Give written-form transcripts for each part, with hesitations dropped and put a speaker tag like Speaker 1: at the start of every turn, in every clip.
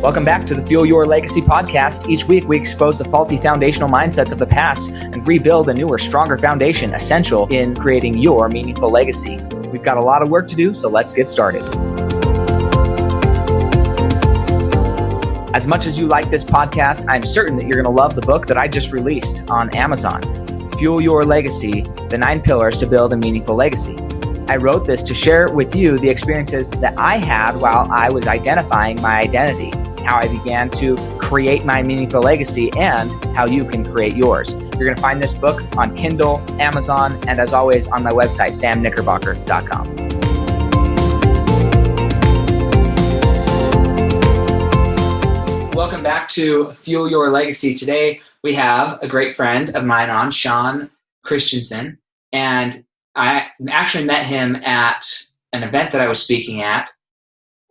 Speaker 1: Welcome back to the Fuel Your Legacy podcast. Each week, we expose the faulty foundational mindsets of the past and rebuild a newer, stronger foundation essential in creating your meaningful legacy. We've got a lot of work to do, so let's get started. As much as you like this podcast, I'm certain that you're going to love the book that I just released on Amazon, Fuel Your Legacy, The 9 Pillars to Build a Meaningful Legacy. I wrote this to share with you the experiences that I had while I was identifying my identity, how I began to create my meaningful legacy, and how you can create yours. You're going to find this book on Kindle, Amazon, and as always on my website, samknickerbocker.com. Welcome back to Fuel Your Legacy. Today, we have a great friend of mine on, Shaun Christensen, and I actually met him at an event that I was speaking at.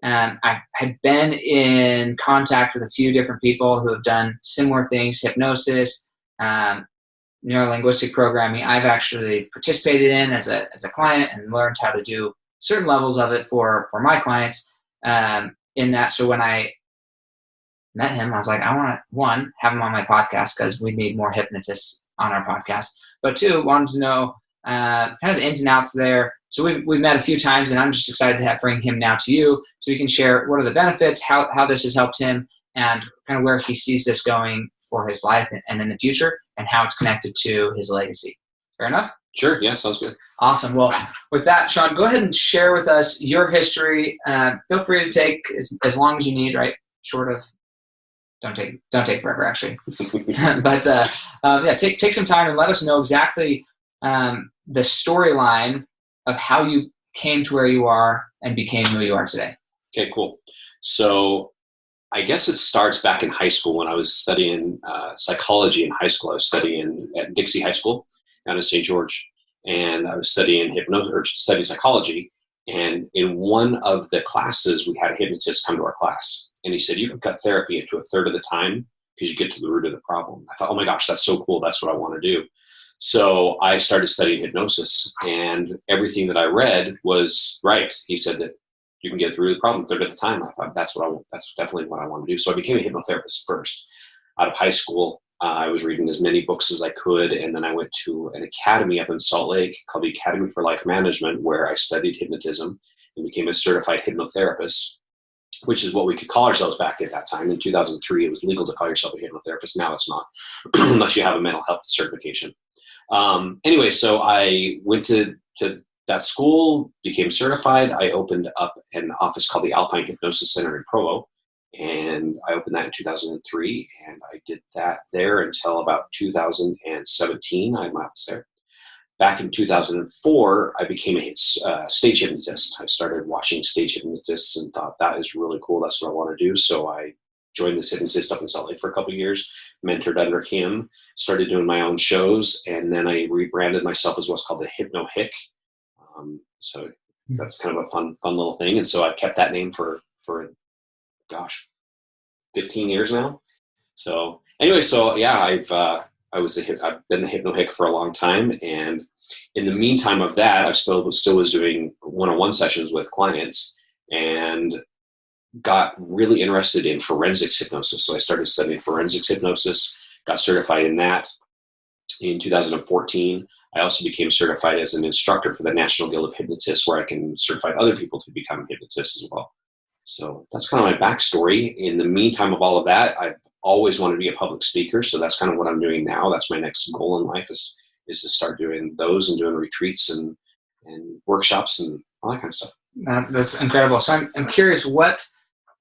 Speaker 1: I had been in contact with a few different people who have done similar things, hypnosis, neuro-linguistic programming. I've actually participated in as a client and learned how to do certain levels of it for my clients in that. So when I met him, I was like, I want to, one, have him on my podcast because we need more hypnotists on our podcast. But two, wanted to know kind of the ins and outs there. So we've met a few times, and I'm just excited to bring him now to you so he can share what are the benefits, how this has helped him, and kind of where he sees this going for his life and in the future, and how it's connected to his legacy. Fair enough?
Speaker 2: Sure. Yeah, sounds good.
Speaker 1: Awesome. Well, with that, Shaun, go ahead and share with us your history. Feel free to take as long as you need, right? Short of, don't take forever, actually. But yeah, take some time and let us know exactly the storyline of how you came to where you are and became who you are today.
Speaker 2: Okay, cool. So I guess it starts back in high school when I was studying psychology in high school. I was studying at Dixie High School down in St. George, and I was studying studying psychology. And in one of the classes, we had a hypnotist come to our class, and he said, "You can cut therapy into a third of the time because you get to the root of the problem." I thought, "Oh my gosh, that's so cool. That's what I want to do." So I started studying hypnosis, and everything that I read was right. He said that you can get through the problem a third of the time. I thought that's definitely what I want to do. So I became a hypnotherapist first. Out of high school, I was reading as many books as I could, and then I went to an academy up in Salt Lake called the Academy for Life Management, where I studied hypnotism and became a certified hypnotherapist, which is what we could call ourselves back at that time. In 2003, it was legal to call yourself a hypnotherapist. Now it's not, unless you have a mental health certification. Anyway, so I went to that school, became certified. I opened up an office called the Alpine Hypnosis Center in Provo, and I opened that in 2003, and I did that there until about 2017. I had my office there. Back in 2004, I became a stage hypnotist. I started watching stage hypnotists and thought that is really cool. That's what I want to do. So I joined this hypnotist up in Salt Lake for a couple of years, mentored under him, started doing my own shows, and then I rebranded myself as what's called the Hypno Hick. So that's kind of a fun little thing. And so I've kept that name for 15 years now. So anyway, so yeah, I've been the Hypno Hick for a long time, and in the meantime of that, I still was doing one-on-one sessions with clients, and got really interested in forensics hypnosis. So I started studying forensics hypnosis, got certified in that in 2014. I also became certified as an instructor for the National Guild of Hypnotists, where I can certify other people to become hypnotists as well. So that's kind of my backstory. In the meantime of all of that, I've always wanted to be a public speaker. So that's kind of what I'm doing now. That's my next goal in life is to start doing those and doing retreats and workshops and all that kind of stuff.
Speaker 1: That's incredible. So I'm curious what,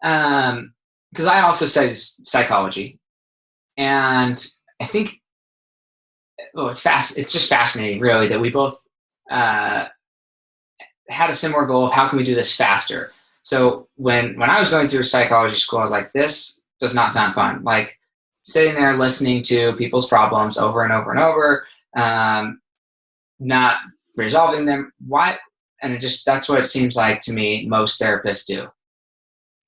Speaker 1: because I also studied psychology, and I think, it's just fascinating, really, that we both had a similar goal of how can we do this faster. So when I was going through psychology school, I was like, this does not sound fun. Like sitting there listening to people's problems over and over and over, not resolving them. Why? And that's what it seems like to me most therapists do.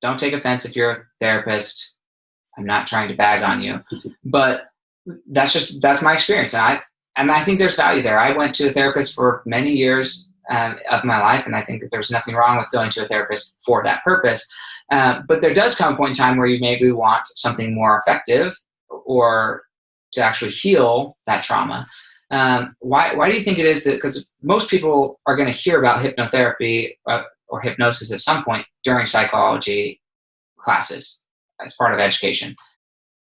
Speaker 1: Don't take offense if you're a therapist. I'm not trying to bag on you, but that's my experience. And I think there's value there. I went to a therapist for many years of my life, and I think that there's nothing wrong with going to a therapist for that purpose. But there does come a point in time where you maybe want something more effective or to actually heal that trauma. Why do you think it is that, because most people are going to hear about hypnotherapy or hypnosis at some point during psychology classes as part of education.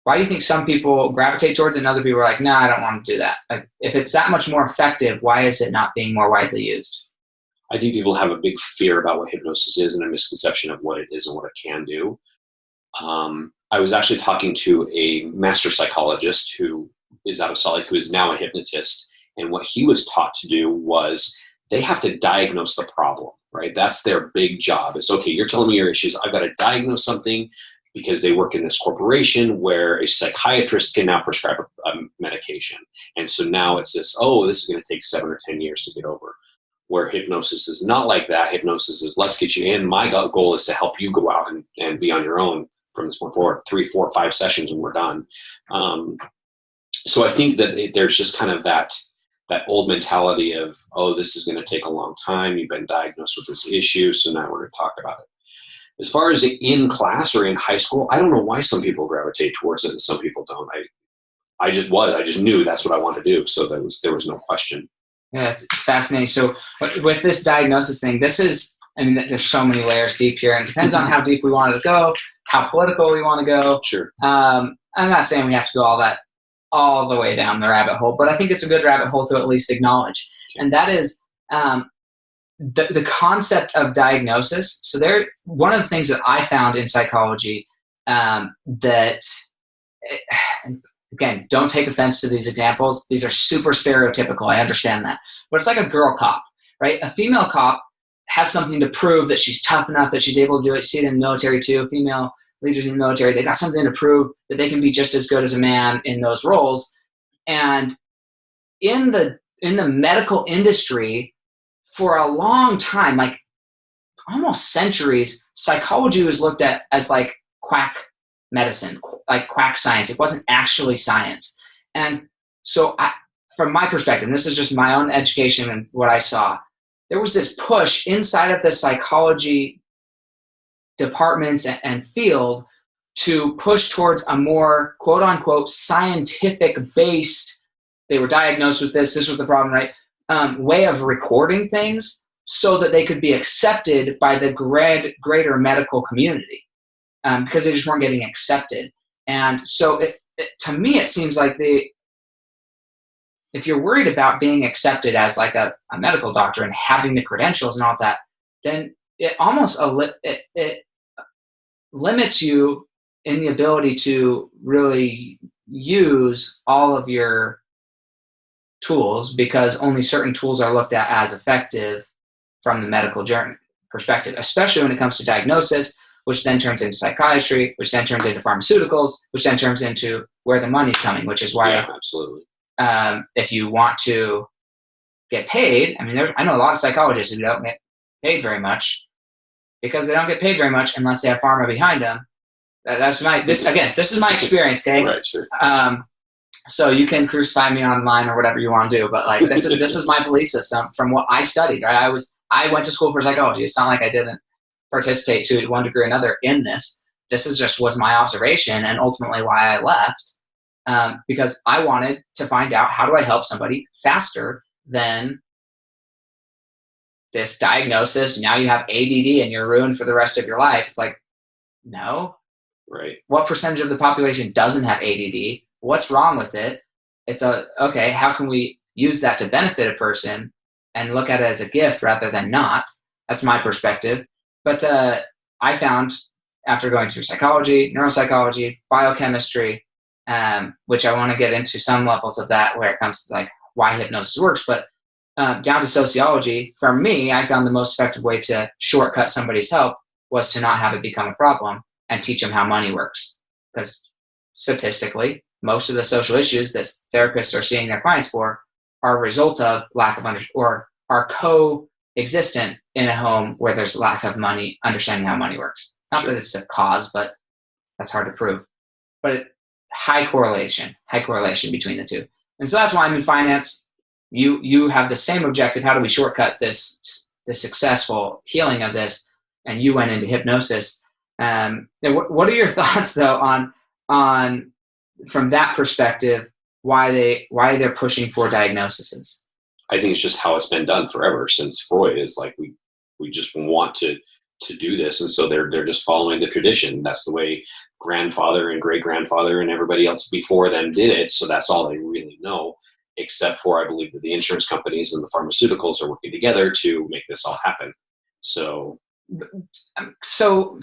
Speaker 1: Why do you think some people gravitate towards it and other people are like, no, I don't want to do that? Like, if it's that much more effective, why is it not being more widely used?
Speaker 2: I think people have a big fear about what hypnosis is and a misconception of what it is and what it can do. I was actually talking to a master psychologist who is out of Salt Lake, who is now a hypnotist. And what he was taught to do was they have to diagnose the problem, right? That's their big job. It's, okay, you're telling me your issues. I've got to diagnose something, because they work in this corporation where a psychiatrist can now prescribe a medication. And so now it's this, oh, this is going to take 7 or 10 years to get over. Where hypnosis is not like that. Hypnosis is, let's get you in. My goal is to help you go out and be on your own from this point forward, 3, 4, 5 sessions and we're done. So I think that there's just kind of that old mentality of, oh, this is going to take a long time. You've been diagnosed with this issue, so now we're going to talk about it. As far as in class or in high school, I don't know why some people gravitate towards it and some people don't. I just knew that's what I wanted to do. So there was no question.
Speaker 1: Yeah, it's fascinating. So with this diagnosis thing, there's so many layers deep here, and it depends on how deep we want to go, how political we want to go.
Speaker 2: Sure.
Speaker 1: I'm not saying we have to go all the way down the rabbit hole, but I think it's a good rabbit hole to at least acknowledge. And that is the concept of diagnosis. So one of the things that I found in psychology that, again, don't take offense to these examples. These are super stereotypical. I understand that. But it's like a girl cop, right? A female cop has something to prove that she's tough enough, that she's able to do it. You see it in the military too. Female leaders in the military, they got something to prove that they can be just as good as a man in those roles. And in the medical industry, for a long time, like almost centuries, psychology was looked at as like quack medicine, like quack science. It wasn't actually science. And so from my perspective, and this is just my own education and what I saw, there was this push inside of the psychology departments and field to push towards a more quote unquote scientific based, they were diagnosed with this was the problem, right? Way of recording things so that they could be accepted by the greater medical community, because they just weren't getting accepted. And so to me, it seems like if you're worried about being accepted as like a medical doctor and having the credentials and all that, then it almost it limits you in the ability to really use all of your tools, because only certain tools are looked at as effective from the medical journey perspective, especially when it comes to diagnosis, which then turns into psychiatry, which then turns into pharmaceuticals, which then turns into where the money's coming, which is why,
Speaker 2: absolutely.
Speaker 1: If you want to get paid, I mean, I know a lot of psychologists who don't get paid very much because they don't get paid very much unless they have pharma behind them. This is my experience, okay?
Speaker 2: Right, sure.
Speaker 1: So you can crucify me online or whatever you want to do, but like this is my belief system from what I studied. Right, I went to school for psychology. It's not like I didn't participate to one degree or another in this. This was my observation, and ultimately why I left, because I wanted to find out, how do I help somebody faster than this diagnosis? Now you have ADD and you're ruined for the rest of your life. It's like, no.
Speaker 2: Right.
Speaker 1: What percentage of the population doesn't have ADD? What's wrong with it? It's okay, how can we use that to benefit a person and look at it as a gift rather than not? That's my perspective. But I found, after going through psychology, neuropsychology, biochemistry, which I want to get into some levels of that where it comes to like why hypnosis works, but down to sociology, for me, I found the most effective way to shortcut somebody's help was to not have it become a problem and teach them how money works. Because statistically, most of the social issues that therapists are seeing their clients for are a result of lack of or are co-existent in a home where there's lack of money, understanding how money works. Not that it's a cause, but that's hard to prove. But high correlation between the two. And so that's why I'm in finance. You have the same objective. How do we shortcut the successful healing of this? And you went into hypnosis. What are your thoughts though on from that perspective, why they're pushing for diagnoses?
Speaker 2: I think it's just how it's been done forever since Freud. Is like we just want to do this, and so they're just following the tradition. That's the way grandfather and great grandfather and everybody else before them did it. So that's all they really know. Except for, I believe that the insurance companies and the pharmaceuticals are working together to make this all happen. So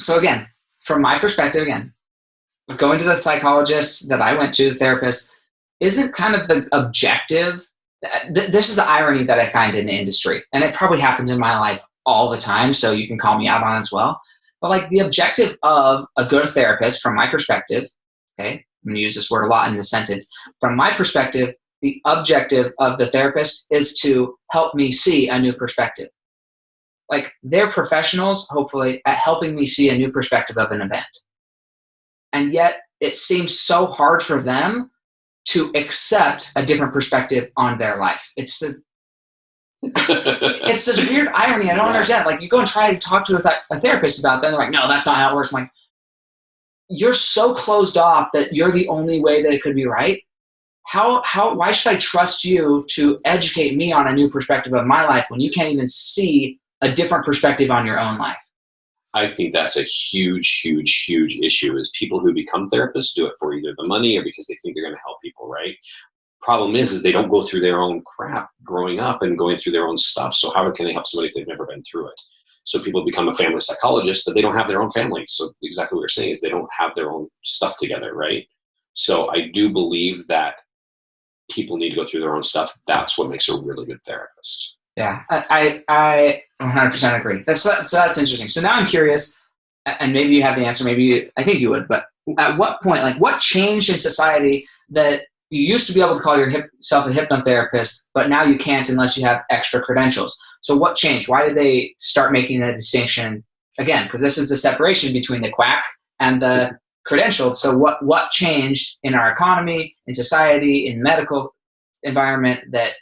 Speaker 1: again, from my perspective, again, with going to the psychologist that I went to, the therapist, isn't kind of the objective. This is the irony that I find in the industry, and it probably happens in my life all the time, so you can call me out on it as well. But like the objective of a good therapist, from my perspective, okay, I'm going to use this word a lot in the sentence. From my perspective, the objective of the therapist is to help me see a new perspective. Like they're professionals, hopefully, at helping me see a new perspective of an event. And yet it seems so hard for them to accept a different perspective on their life. It's this weird irony. I don't understand. Like you go and try to talk to a therapist about that. And they're like, no, that's not how it works. I'm like, you're so closed off that you're the only way that it could be right. Why should I trust you to educate me on a new perspective of my life when you can't even see a different perspective on your own life?
Speaker 2: I think that's a huge, huge, huge issue is people who become therapists do it for either the money or because they think they're going to help people, right? Problem is they don't go through their own crap growing up and going through their own stuff. So how can they help somebody if they've never been through it? So people become a family psychologist, but they don't have their own family. So exactly what you're saying is they don't have their own stuff together, right? So I do believe that people need to go through their own stuff. That's what makes a really good therapist.
Speaker 1: Yeah, I 100% agree. That's interesting. So now I'm curious, and maybe you have the answer, I think you would, but at what point, like what changed in society that you used to be able to call yourself a hypnotherapist, but now you can't unless you have extra credentials? So what changed? Why did they start making the distinction again? Because this is the separation between the quack and the credentialed. So what changed in our economy, in society, in medical environment that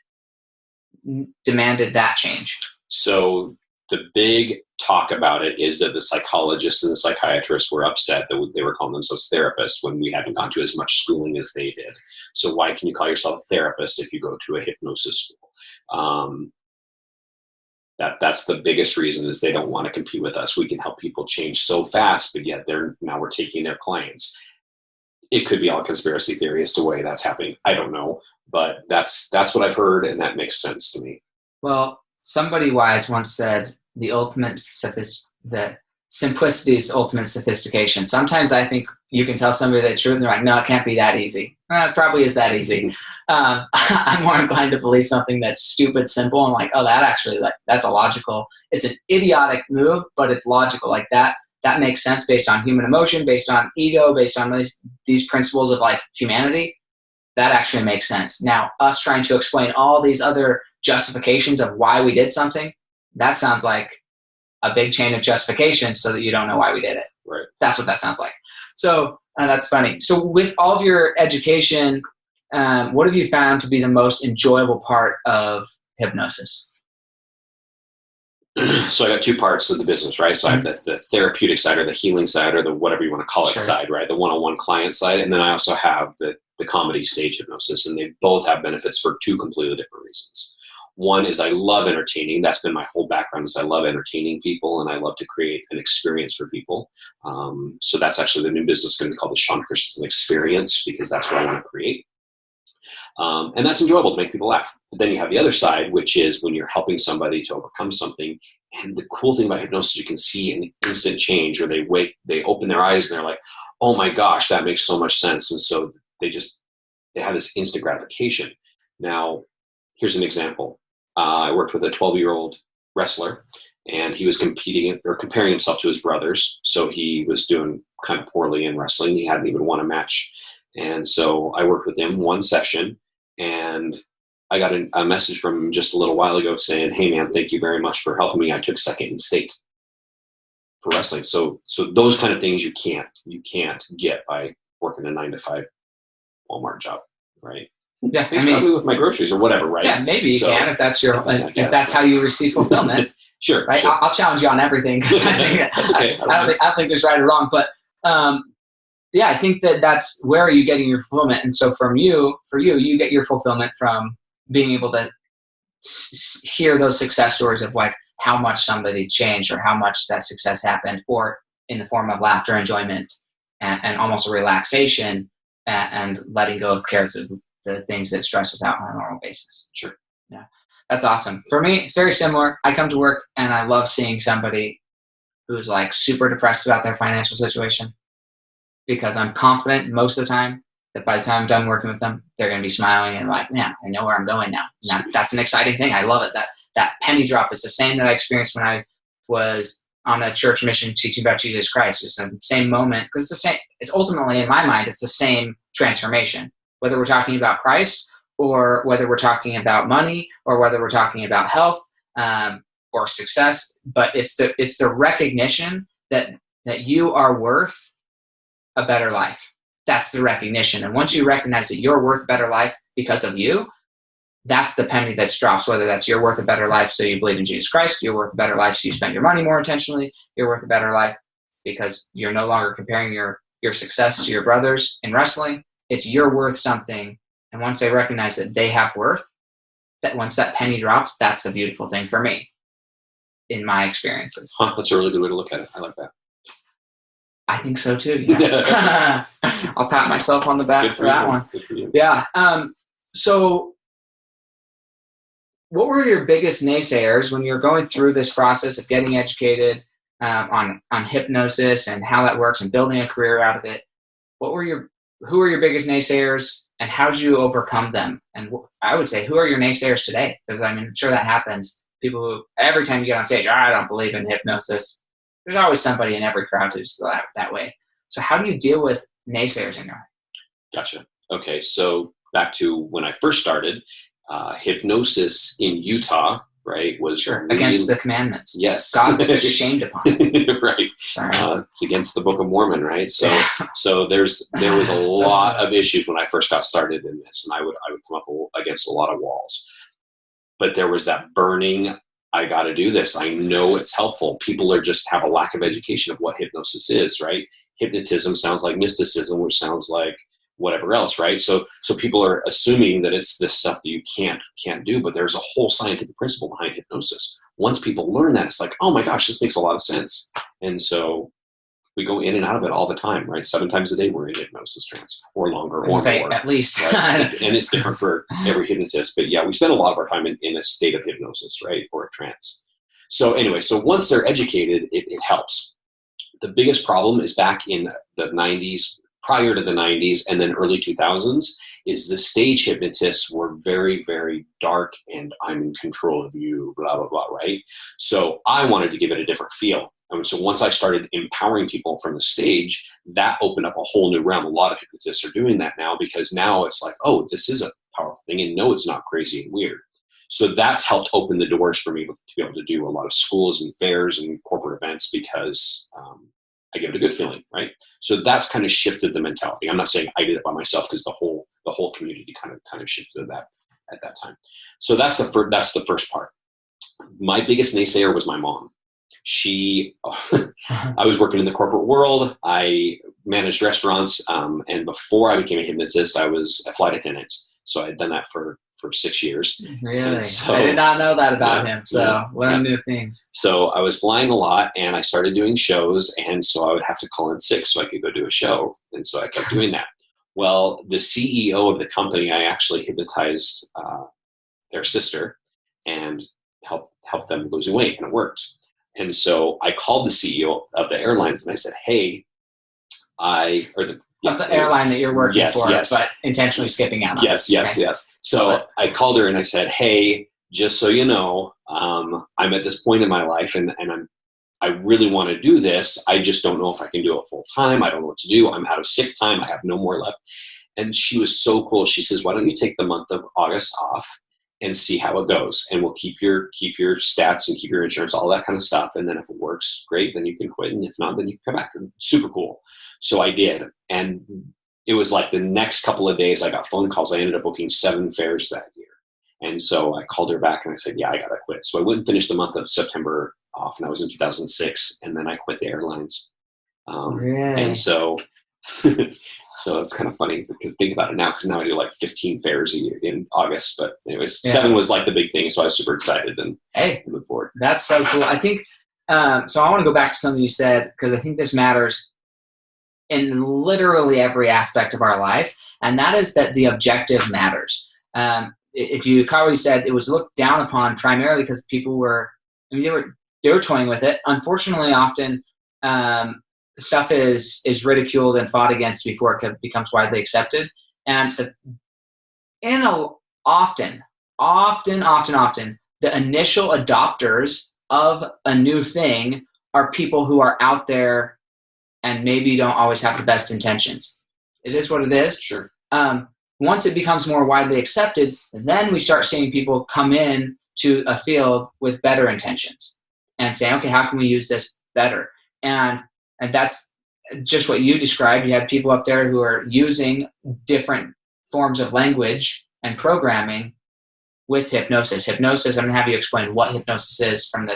Speaker 1: demanded that change?
Speaker 2: So the big talk about it is that the psychologists and the psychiatrists were upset that they were calling themselves therapists when we hadn't gone to as much schooling as they did. So why can you call yourself a therapist if you go to a hypnosis school? That's the biggest reason is they don't want to compete with us. We can help people change so fast, but yet now we're taking their clients. It could be all conspiracy theory as to why that's happening. I don't know, but that's what I've heard, and that makes sense to me.
Speaker 1: Well, somebody wise once said, the simplicity is ultimate sophistication. Sometimes I think you can tell somebody the truth, and they're like, no, it can't be that easy. It probably is that easy. I'm more inclined to believe something that's stupid simple. I'm like, oh, that's a logical. It's an idiotic move, but it's logical. Like that makes sense based on human emotion, based on ego, based on these principles of like humanity. That actually makes sense. Now, us trying to explain all these other justifications of why we did something, that sounds like a big chain of justifications so that you don't know why we did it.
Speaker 2: Right.
Speaker 1: That's what that sounds like. So that's funny. So with all of your education, what have you found to be the most enjoyable part of hypnosis?
Speaker 2: So I got two parts of the business, right? So I have the therapeutic side or the healing side or the whatever you want to call it side, right? The one-on-one client side. And then I also have the comedy stage hypnosis, and they both have benefits for two completely different reasons. One is I love entertaining. That's been my whole background is I love entertaining people, and I love to create an experience for people. So that's actually the new business going to be called the Shaun Christensen Experience, because that's what I want to create. And that's enjoyable to make people laugh. But then you have the other side, which is when you're helping somebody to overcome something. And the cool thing about hypnosis, you can see an instant change, or they open their eyes and they're like, oh my gosh, that makes so much sense. And so they have this instant gratification. Now, here's an example. I worked with a 12-year-old wrestler, and he was competing or comparing himself to his brothers. So he was doing kind of poorly in wrestling. He hadn't even won a match. And so I worked with him one session, and I got a message from him just a little while ago saying, hey man, thank you very much for helping me. I took second in state for wrestling. So those kind of things you can't get by working a 9-to-5 Walmart job, right?
Speaker 1: Yeah,
Speaker 2: probably with my groceries or whatever, right?
Speaker 1: Yeah, maybe you can if that's if that's how you receive fulfillment.
Speaker 2: Sure.
Speaker 1: right?
Speaker 2: Sure.
Speaker 1: I'll challenge you on everything.
Speaker 2: That's okay.
Speaker 1: I don't think there's right or wrong, but yeah, I think that's where are you getting your fulfillment. And so for you, you get your fulfillment from being able to hear those success stories of like how much somebody changed or how much that success happened, or in the form of laughter, enjoyment, and almost a relaxation, and letting go of cares of the things that stress us out on a normal basis.
Speaker 2: Sure.
Speaker 1: Yeah. That's awesome. For me, it's very similar. I come to work and I love seeing somebody who's like super depressed about their financial situation, because I'm confident most of the time that by the time I'm done working with them, they're going to be smiling and like, yeah, I know where I'm going now. That's an exciting thing. I love it. That penny drop is the same that I experienced when I was on a church mission teaching about Jesus Christ. It's the same moment, because it's the same. It's ultimately, in my mind, it's the same transformation, whether we're talking about Christ or whether we're talking about money or whether we're talking about health or success. But it's the recognition that you are worth a better life. That's the recognition. And once you recognize that you're worth a better life because of you, that's the penny that drops, whether that's you're worth a better life so you believe in Jesus Christ, you're worth a better life so you spend your money more intentionally, you're worth a better life because you're no longer comparing your success to your brothers in wrestling. It's you're worth something. And once they recognize that they have worth, that once that penny drops, that's the beautiful thing for me in my experiences.
Speaker 2: That's a really good way to look at it. I like that.
Speaker 1: I think so too. Yeah. I'll pat myself on the back for that one.
Speaker 2: Good for you.
Speaker 1: Yeah. So what were your biggest naysayers when you're going through this process of getting educated on hypnosis and how that works and building a career out of it? Who were your biggest naysayers, and how did you overcome them? And I would say, who are your naysayers today? Because I'm sure that happens. People who, every time you get on stage, I don't believe in hypnosis. There's always somebody in every crowd who's that way. So how do you deal with naysayers in your life?
Speaker 2: Gotcha. Okay, so back to when I first started, hypnosis in Utah, right, was really,
Speaker 1: against the commandments.
Speaker 2: Yes,
Speaker 1: God was shamed upon it.
Speaker 2: Right.
Speaker 1: Sorry.
Speaker 2: It's against the Book of Mormon, right? So there was a lot of issues when I first got started in this, and I would come up against a lot of walls. But there was that burning, I got to do this. I know it's helpful. People just have a lack of education of what hypnosis is, right? Hypnotism sounds like mysticism, which sounds like whatever else, right? So people are assuming that it's this stuff that you can't do, but there's a whole scientific principle behind hypnosis. Once people learn that, it's like, oh my gosh, this makes a lot of sense. And so we go in and out of it all the time, right? 7 times a day we're in hypnosis trance, or longer, or more.
Speaker 1: At least.
Speaker 2: Right? And it's different for every hypnotist. But yeah, we spend a lot of our time in a state of hypnosis, right? Or a trance. So anyway, once they're educated, it helps. The biggest problem is back in the 90s, prior to the 90s, and then early 2000s, is the stage hypnotists were very, very dark and I'm in control of you, blah, blah, blah, right? So I wanted to give it a different feel. So once I started empowering people from the stage, that opened up a whole new realm. A lot of hypnotists are doing that now, because now it's like, oh, this is a powerful thing, and no, it's not crazy and weird. So that's helped open the doors for me to be able to do a lot of schools and fairs and corporate events, because I give it a good feeling, right? So that's kind of shifted the mentality. I'm not saying I did it by myself, because the whole community kind of shifted that at that time. So that's the first part. My biggest naysayer was my mom. I was working in the corporate world. I managed restaurants, and before I became a hypnotist, I was a flight attendant. So I had done that for 6 years.
Speaker 1: Really? So, I did not know that about him. So learn new things.
Speaker 2: So I was flying a lot, and I started doing shows, and so I would have to call in sick so I could go do a show. And so I kept doing that. Well, the CEO of the company, I actually hypnotized their sister and helped them losing weight, and it worked. And so I called the CEO of the airlines and I said, hey, the
Speaker 1: airline that you're working for,
Speaker 2: yes.
Speaker 1: But intentionally skipping out on.
Speaker 2: Yes. So I called her and I said, hey, just so you know, I'm at this point in my life, and I really want to do this. I just don't know if I can do it full time. I don't know what to do. I'm out of sick time. I have no more left. And she was so cool. She says, why don't you take the month of August off and see how it goes, and we'll keep your stats and keep your insurance, all that kind of stuff. And then if it works, great, then you can quit. And if not, then you can come back. Super cool. So I did. And it was like the next couple of days I got phone calls. I ended up booking 7 fairs that year. And so I called her back and I said, yeah, I got to quit. So I went and finished the month of September off, and that was in 2006. And then I quit the airlines.
Speaker 1: Really?
Speaker 2: And so, so it's kind of funny because think about it now, because now I do like 15 fairs a year in August. But anyways, 7 was like the big thing. So I was super excited and move forward.
Speaker 1: That's so cool. I think, so I want to go back to something you said, because I think this matters in literally every aspect of our life. And that is that the objective matters. If you caught what you said, it was looked down upon primarily because people were, they were toying with it. Unfortunately, often stuff is ridiculed and fought against before it becomes widely accepted. And often, the initial adopters of a new thing are people who are out there and maybe don't always have the best intentions. It is what it is.
Speaker 2: Sure.
Speaker 1: Once it becomes more widely accepted, then we start seeing people come in to a field with better intentions and say, okay, how can we use this better? And that's just what you described. You have people up there who are using different forms of language and programming with hypnosis. Hypnosis, I'm going to have you explain what hypnosis is from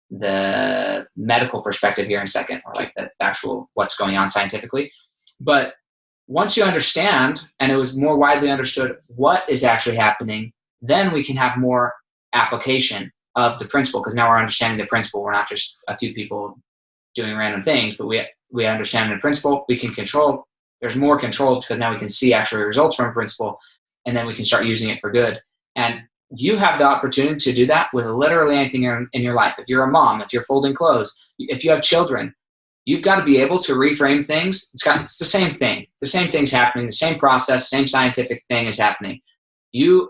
Speaker 1: the medical perspective here in a second, or like the actual what's going on scientifically. But once you understand, and it was more widely understood what is actually happening, then we can have more application of the principle, because now we're understanding the principle. We're not just a few people doing random things, but we understand the principle. We can control. There's more control because now we can see actual results from a principle, and then we can start using it for good. And you have the opportunity to do that with literally anything in your life. If you're a mom, if you're folding clothes, if you have children, you've got to be able to reframe things. It's the same thing. The same thing's happening. The same process, same scientific thing is happening. It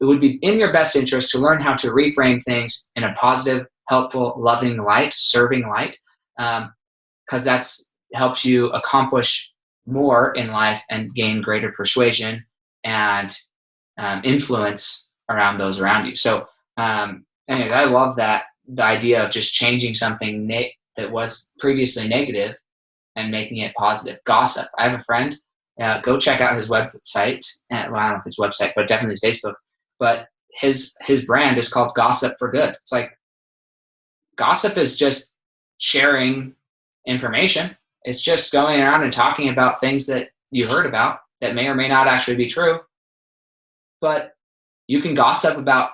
Speaker 1: would be in your best interest to learn how to reframe things in a positive, helpful, loving light, serving light, because that's helps you accomplish more in life and gain greater persuasion and influence around those around you. So anyways, I love that, the idea of just changing something that was previously negative and making it positive. Gossip. I have a friend, go check out his website. Well, I don't know if it's website, but definitely his Facebook. But his brand is called Gossip for Good. It's like, gossip is just sharing information. It's just going around and talking about things that you heard about that may or may not actually be true. But you can gossip about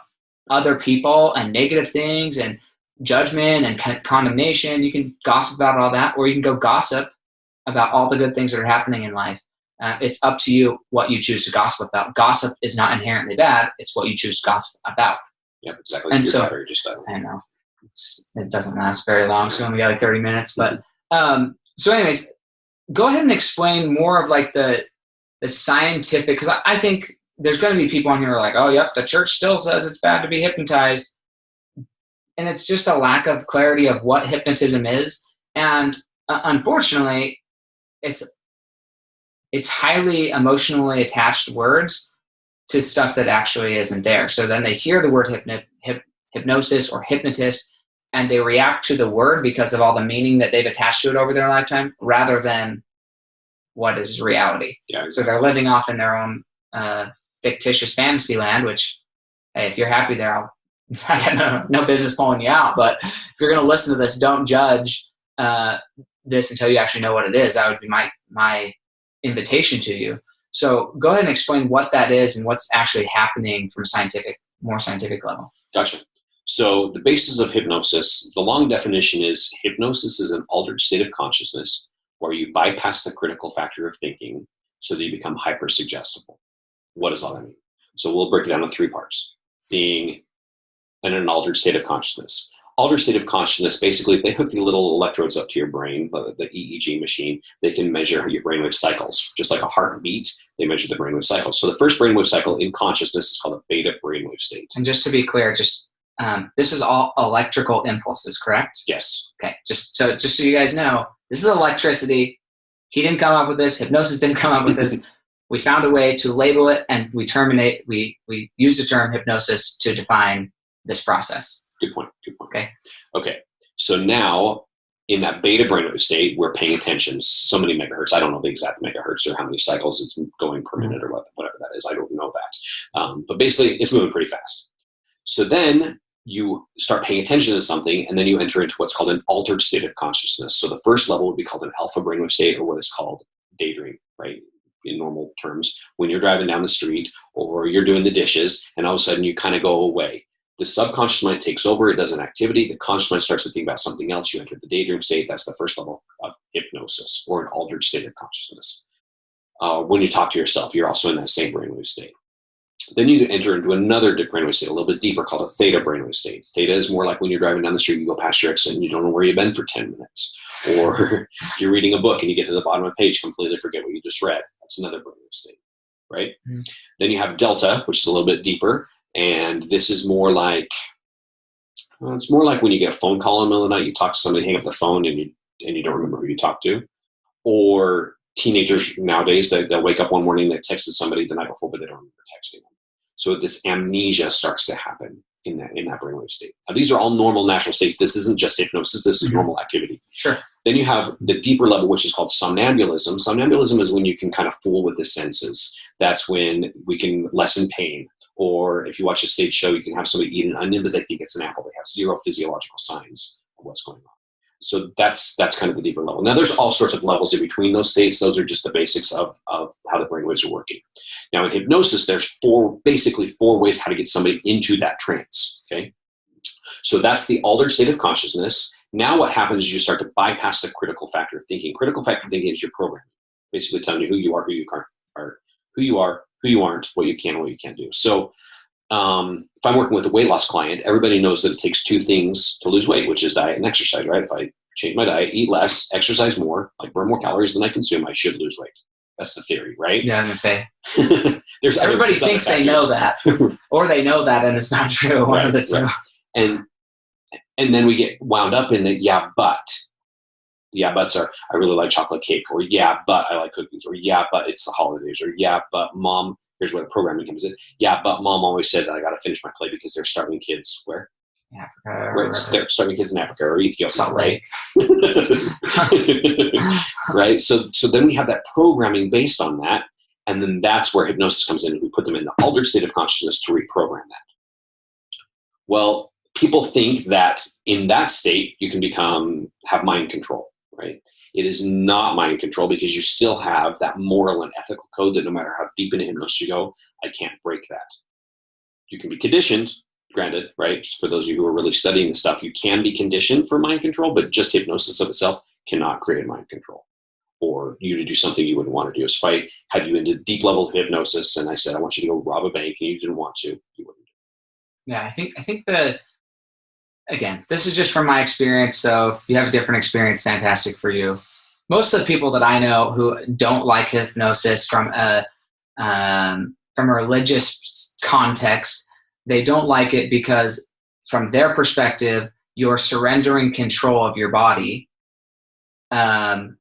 Speaker 1: other people and negative things and judgment and condemnation. You can gossip about all that, or you can go gossip about all the good things that are happening in life. It's up to you what you choose to gossip about. Gossip is not inherently bad. It's what you choose to gossip about.
Speaker 2: Yep, exactly.
Speaker 1: And so, I know it doesn't last very long, so we only got like 30 minutes. But so anyways, go ahead and explain more of like the scientific, because I think there's going to be people on here who are like, oh, yep, the church still says it's bad to be hypnotized. And it's just a lack of clarity of what hypnotism is. And unfortunately, it's highly emotionally attached words to stuff that actually isn't there. So then they hear the word hypnosis or hypnotist, and they react to the word because of all the meaning that they've attached to it over their lifetime, rather than what is reality.
Speaker 2: Yeah.
Speaker 1: So they're living off in their own fictitious fantasy land, which, hey, if you're happy there, I got no business pulling you out. But if you're going to listen to this, don't judge this until you actually know what it is. That would be my invitation to you. So go ahead and explain what that is and what's actually happening from a more scientific level.
Speaker 2: Gotcha. So the basis of hypnosis, the long definition is hypnosis is an altered state of consciousness where you bypass the critical factor of thinking so that you become hyper-suggestible. What does all that mean? So we'll break it down in 3 parts. Being in an altered state of consciousness. Altered state of consciousness, basically, if they hook the little electrodes up to your brain, the EEG machine, they can measure your brainwave cycles. Just like a heartbeat, they measure the brainwave cycles. So the first brainwave cycle in consciousness is called a beta brainwave state.
Speaker 1: And just to be clear, this is all electrical impulses, correct?
Speaker 2: Yes.
Speaker 1: Okay. Just so you guys know, this is electricity. He didn't come up with this. Hypnosis didn't come up with this. We found a way to label it, and we use the term hypnosis to define this process.
Speaker 2: Good point.
Speaker 1: Okay.
Speaker 2: So now, in that beta brainwave state, we're paying attention. So many megahertz. I don't know the exact megahertz or how many cycles it's going per minute or whatever that is. I don't know that. But basically, it's moving pretty fast. So then you start paying attention to something, and then you enter into what's called an altered state of consciousness. So the first level would be called an alpha brainwave state, or what is called daydream, right? In normal terms, when you're driving down the street or you're doing the dishes, and all of a sudden you kind of go away. The subconscious mind takes over, it does an activity, the conscious mind starts to think about something else, you enter the daydream state. That's the first level of hypnosis, or an altered state of consciousness. When you talk to yourself, you're also in that same brainwave state. Then you enter into another brainwave state, a little bit deeper, called a theta brainwave state. Theta is more like when you're driving down the street, you go past your exit and you don't know where you've been for 10 minutes. Or you're reading a book and you get to the bottom of a page, completely forget what you just read. That's another brainwave state, right? Mm-hmm. Then you have delta, which is a little bit deeper. And this is more like, it's more like when you get a phone call in the middle of the night, you talk to somebody, hang up the phone, and you don't remember who you talked to. Or teenagers nowadays, they'll wake up one morning, they texted somebody the night before, but they don't remember texting them. So this amnesia starts to happen in that brainwave state. Now, these are all normal, natural states. This isn't just hypnosis. This is normal activity.
Speaker 1: Sure.
Speaker 2: Then you have the deeper level, which is called somnambulism. Somnambulism is when you can kind of fool with the senses. That's when we can lessen pain. Or if you watch a stage show, you can have somebody eat an onion, but they think it's an apple. They have zero physiological signs of what's going on. So that's kind of the deeper level. Now, there's all sorts of levels in between those states. Those are just the basics of how the brainwaves are working. Now, in hypnosis, there's basically four ways how to get somebody into that trance, okay? So that's the altered state of consciousness. Now what happens is you start to bypass the critical factor of thinking. Critical factor thinking is your programming, basically telling you who you are, who you aren't, who you are, who you aren't, what you can and what you can't do. So if I'm working with a weight loss client, everybody knows that it takes two things to lose weight, which is diet and exercise, right? If I change my diet, eat less, exercise more, like burn more calories than I consume, I should lose weight. That's the theory, right?
Speaker 1: Yeah, I'm going to say. Everybody thinks they know that, or they know that, and it's not true. One of the two.
Speaker 2: Right. And then we get wound up in the yeah, but. The yeah, buts are, I really like chocolate cake, or yeah, but I like cookies, or yeah, but it's the holidays, or yeah, but mom, here's where the programming comes in. Yeah, but mom always said that I got to finish my plate because they're starving kids where?
Speaker 1: Africa.
Speaker 2: They're starving kids in Africa or Ethiopia,
Speaker 1: Salt
Speaker 2: right?
Speaker 1: Lake.
Speaker 2: Right? So then we have that programming based on that, and then that's where hypnosis comes in. We put them in the altered state of consciousness to reprogram that. Well, people think that in that state you can have mind control, right? It is not mind control, because you still have that moral and ethical code that no matter how deep into hypnosis you go, I can't break that. You can be conditioned, granted, right? For those of you who are really studying the stuff, you can be conditioned for mind control, but just hypnosis of itself cannot create mind control or you to do something you wouldn't want to do. So if I had you into deep level hypnosis and I said, I want you to go rob a bank, and you didn't want to, you wouldn't.
Speaker 1: Yeah, I think again, this is just from my experience. So if you have a different experience, fantastic for you. Most of the people that I know who don't like hypnosis from a religious context, they don't like it because from their perspective, you're surrendering control of your body, and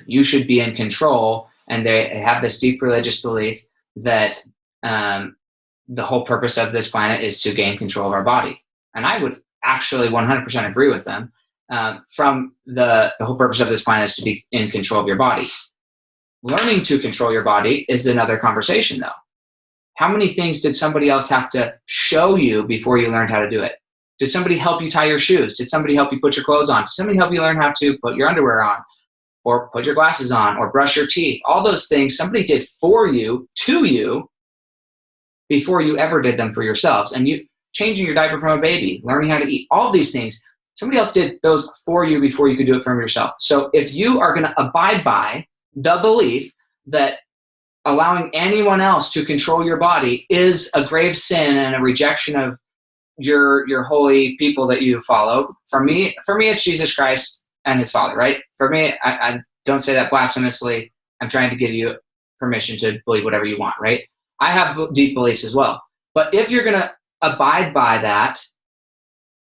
Speaker 1: you should be in control. And they have this deep religious belief that the whole purpose of this planet is to gain control of our body. And I would actually 100% agree with them. From the whole purpose of this planet is to be in control of your body. Learning to control your body is another conversation, though. How many things did somebody else have to show you before you learned how to do it? Did somebody help you tie your shoes? Did somebody help you put your clothes on? Did somebody help you learn how to put your underwear on, or put your glasses on, or brush your teeth? All those things somebody did for you, to you, before you ever did them for yourselves. And you changing your diaper from a baby, learning how to eat, all of these things, somebody else did those for you before you could do it for yourself. So if you are going to abide by the belief that allowing anyone else to control your body is a grave sin and a rejection of your holy people that you follow, for me it's Jesus Christ and his Father, right? For me, I don't say that blasphemously. I'm trying to give you permission to believe whatever you want, right? I have deep beliefs as well. But if you're going to abide by that,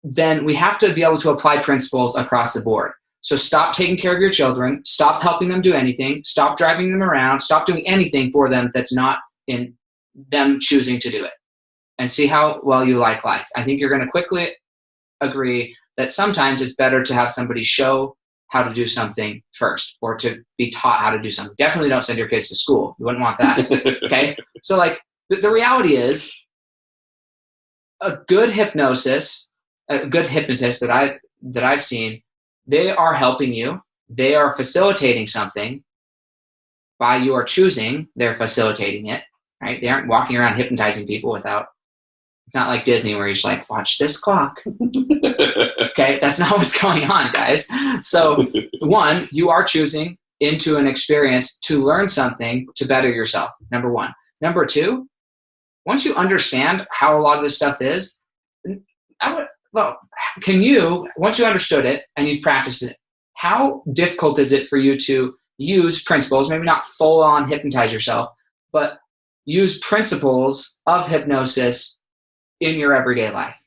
Speaker 1: then we have to be able to apply principles across the board. So stop taking care of your children, stop helping them do anything, stop driving them around, stop doing anything for them that's not in them choosing to do it, and see how well you like life. I think you're going to quickly agree that sometimes it's better to have somebody show how to do something first, or to be taught how to do something. Definitely don't send your kids to school. You wouldn't want that, okay? So like the reality is, a good hypnotist that I've seen, they are helping you. They are facilitating something by your choosing. They're facilitating it, right? They aren't walking around hypnotizing people without. It's not like Disney where you're just like, watch this clock. Okay, that's not what's going on, guys. So, one, you are choosing into an experience to learn something to better yourself. Number one. Number two, once you understand how a lot of this stuff is, once you understood it and you've practiced it, how difficult is it for you to use principles, maybe not full on hypnotize yourself, but use principles of hypnosis in your everyday life?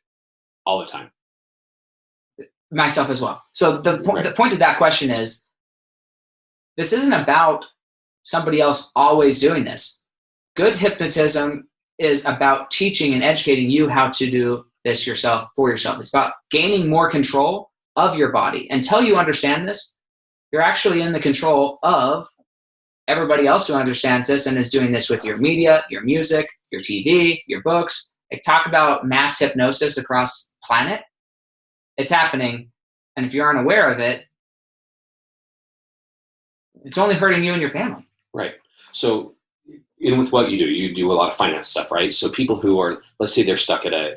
Speaker 2: All the time.
Speaker 1: Myself as well. So the point of that question is, this isn't about somebody else always doing this. Good hypnotism is about teaching and educating you how to do this yourself for yourself. It's about gaining more control of your body. Until you understand this, you're actually in the control of everybody else who understands this and is doing this with your media, your music, your TV, your books. Like, talk about mass hypnosis across the planet. It's happening. And if you aren't aware of it, it's only hurting you and your family.
Speaker 2: Right. So, with what you do a lot of finance stuff, right? So people who are, let's say they're stuck at a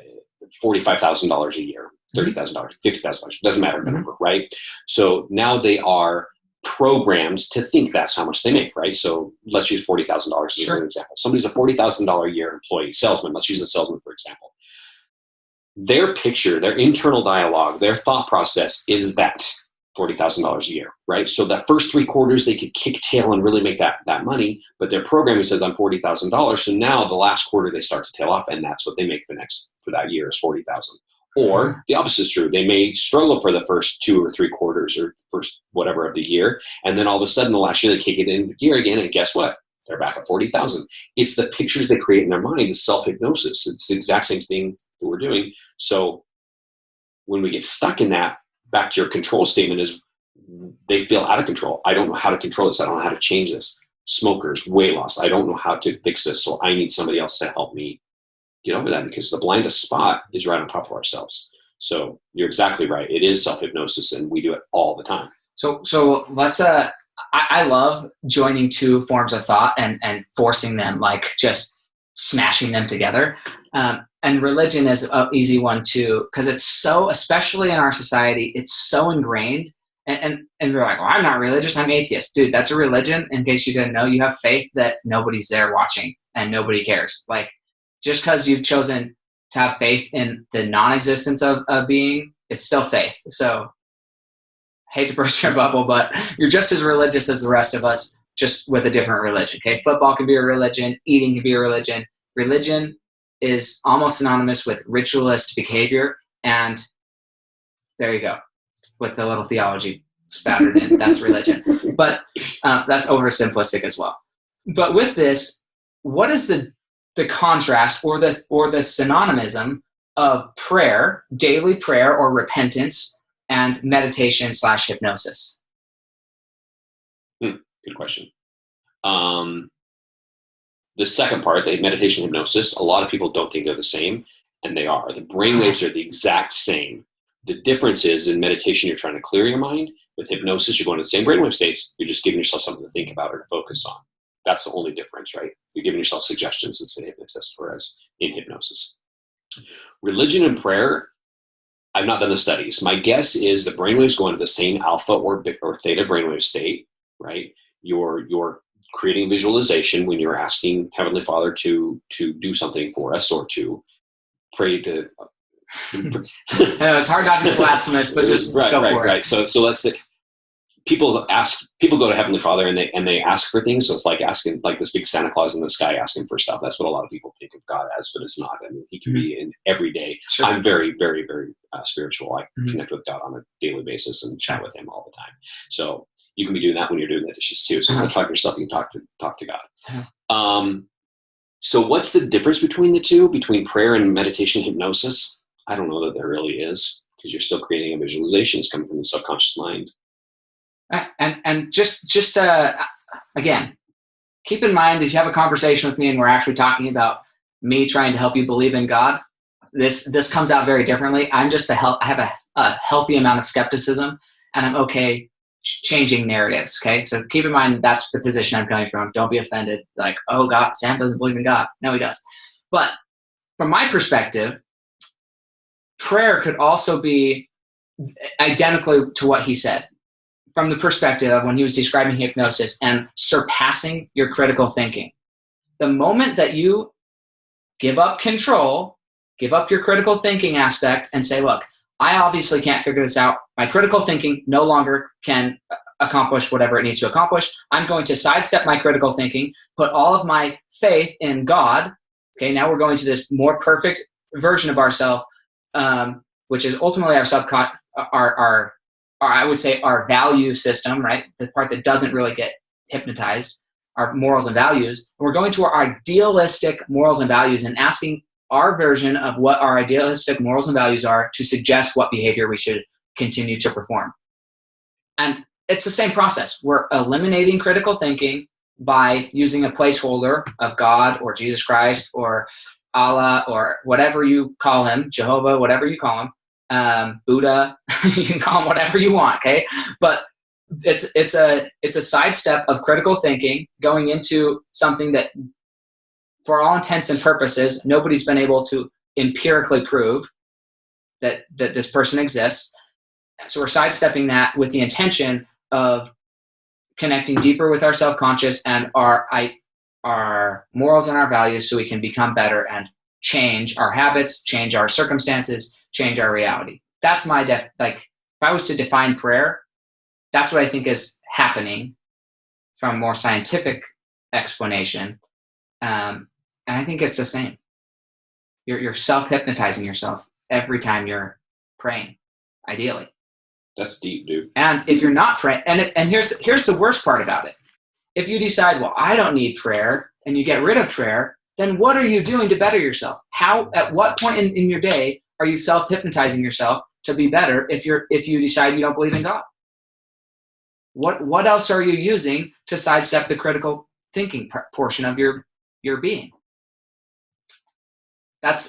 Speaker 2: $45,000 a year, $30,000, $50,000, doesn't matter the number, right? So now they are programmed to think that's how much they make, right? So let's use $40,000 as an example. Somebody's a $40,000 a year employee, salesman. Let's use a salesman, for example. Their picture, their internal dialogue, their thought process is that $40,000 a year, right? So the first 3 quarters, they could kick tail and really make that money, but their programming says I'm $40,000. So now the last quarter they start to tail off, and that's what they make for that year is $40,000. Or the opposite is true. They may struggle for the first 2 or 3 quarters or first whatever of the year, and then all of a sudden the last year they kick it in gear again, and guess what? They're back at 40,000. It's the pictures they create in their mind, the self-hypnosis. It's the exact same thing that we're doing. So when we get stuck in that, back to your control statement is they feel out of control. I don't know how to control this. I don't know how to change this. Smokers, weight loss. I don't know how to fix this. So I need somebody else to help me get over that, because the blindest spot is right on top of ourselves. So you're exactly right. It is self-hypnosis, and we do it all the time.
Speaker 1: So let's, I love joining 2 forms of thought and forcing them, like just smashing them together. And religion is an easy one too, because it's so, especially in our society, it's so ingrained. And we're like, well, I'm not religious, I'm atheist. Dude, that's a religion. In case you didn't know, you have faith that nobody's there watching and nobody cares. Like, just because you've chosen to have faith in the non-existence of being, it's still faith. So, hate to burst your bubble, but you're just as religious as the rest of us, just with a different religion. Okay, football can be a religion, eating can be a religion. Religion is almost synonymous with ritualist behavior, and there you go, with the little theology spattered in. That's religion, but that's oversimplistic as well. But with this, what is the contrast or the synonymism of prayer, daily prayer or repentance, and meditation / hypnosis?
Speaker 2: Good question. The second part, the meditation hypnosis, a lot of people don't think they're the same, and they are. The brainwaves are the exact same. The difference is in meditation, you're trying to clear your mind. With hypnosis, you're going to the same brainwave states. You're just giving yourself something to think about or to focus on. That's the only difference, right? You're giving yourself suggestions instead of hypnotist, whereas in hypnosis. Religion and prayer, I've not done the studies. My guess is the brainwaves go into the same alpha or theta brainwave state, right? You're creating visualization when you're asking Heavenly Father to do something for us or to pray to.
Speaker 1: It's hard not to be blasphemous, but just go for it.
Speaker 2: Right. So let's say people go to Heavenly Father and they ask for things. So it's like asking, like this big Santa Claus in the sky asking for stuff. That's what a lot of people think of God as, but it's not. I mean, He can be in every day. Sure. I'm very, very, very spiritual. I connect with God on a daily basis and chat with Him all the time. So you can be doing that when you're doing the dishes too. So instead of talking to yourself, you can talk to God. So what's the difference between the two, between prayer and meditation hypnosis? I don't know that there really is, because you're still creating a visualization. It's coming from the subconscious mind.
Speaker 1: And just again, keep in mind that you have a conversation with me and we're actually talking about me trying to help you believe in God. this comes out very differently. I have a healthy amount of skepticism, and I'm okay changing narratives. Okay, so keep in mind that's the position I'm coming from. Don't be offended. Like, oh God, Sam doesn't believe in God. No, he does. But from my perspective, prayer could also be identically to what he said. From the perspective of when he was describing hypnosis and surpassing your critical thinking. The moment that you give up control, give up your critical thinking aspect and say, look, I obviously can't figure this out. My critical thinking no longer can accomplish whatever it needs to accomplish. I'm going to sidestep my critical thinking, put all of my faith in God. Okay, now we're going to this more perfect version of ourselves, which is ultimately our I would say our value system, right? The part that doesn't really get hypnotized, our morals and values. And we're going to our idealistic morals and values and asking our version of what our idealistic morals and values are to suggest what behavior we should continue to perform. And it's the same process. We're eliminating critical thinking by using a placeholder of God or Jesus Christ or Allah or whatever you call him, Jehovah, whatever you call him. Buddha, you can call them whatever you want, okay? But it's a sidestep of critical thinking going into something that, for all intents and purposes, nobody's been able to empirically prove that this person exists. So we're sidestepping that with the intention of connecting deeper with our self-conscious and our morals and our values so we can become better and change our habits, change our circumstances, change our reality. That's my if I was to define prayer, that's what I think is happening from a more scientific explanation. And I think it's the same. You're self-hypnotizing yourself every time you're praying, ideally.
Speaker 2: That's deep, dude.
Speaker 1: And if you're not praying, and here's the worst part about it. If you decide, well, I don't need prayer, and you get rid of prayer, then what are you doing to better yourself? At what point in your day are you self-hypnotizing yourself to be better if you decide you don't believe in God? What else are you using to sidestep the critical thinking portion of your being? That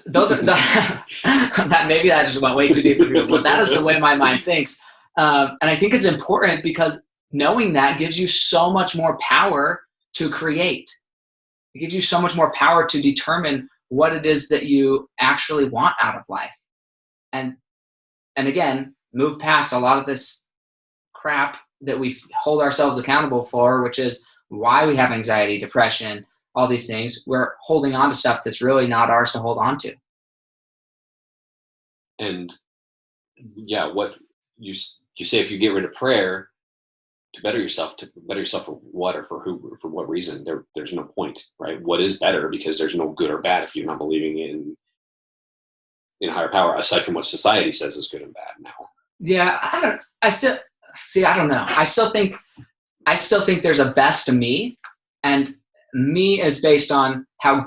Speaker 1: maybe that just went way too deep for people, but that is the way my mind thinks. And I think it's important because knowing that gives you so much more power to create. It gives you so much more power to determine what it is that you actually want out of life. And again, move past a lot of this crap that we hold ourselves accountable for, which is why we have anxiety, depression, all these things. We're holding on to stuff that's really not ours to hold on to.
Speaker 2: And yeah, what you say, if you get rid of prayer to better yourself for what, or for who, or for what reason, there's no point, right? What is better? Because there's no good or bad if you're not believing in a higher power, aside from what society says is good and bad now. Yeah,
Speaker 1: I don't know. I still think there's a best of me, and me is based on how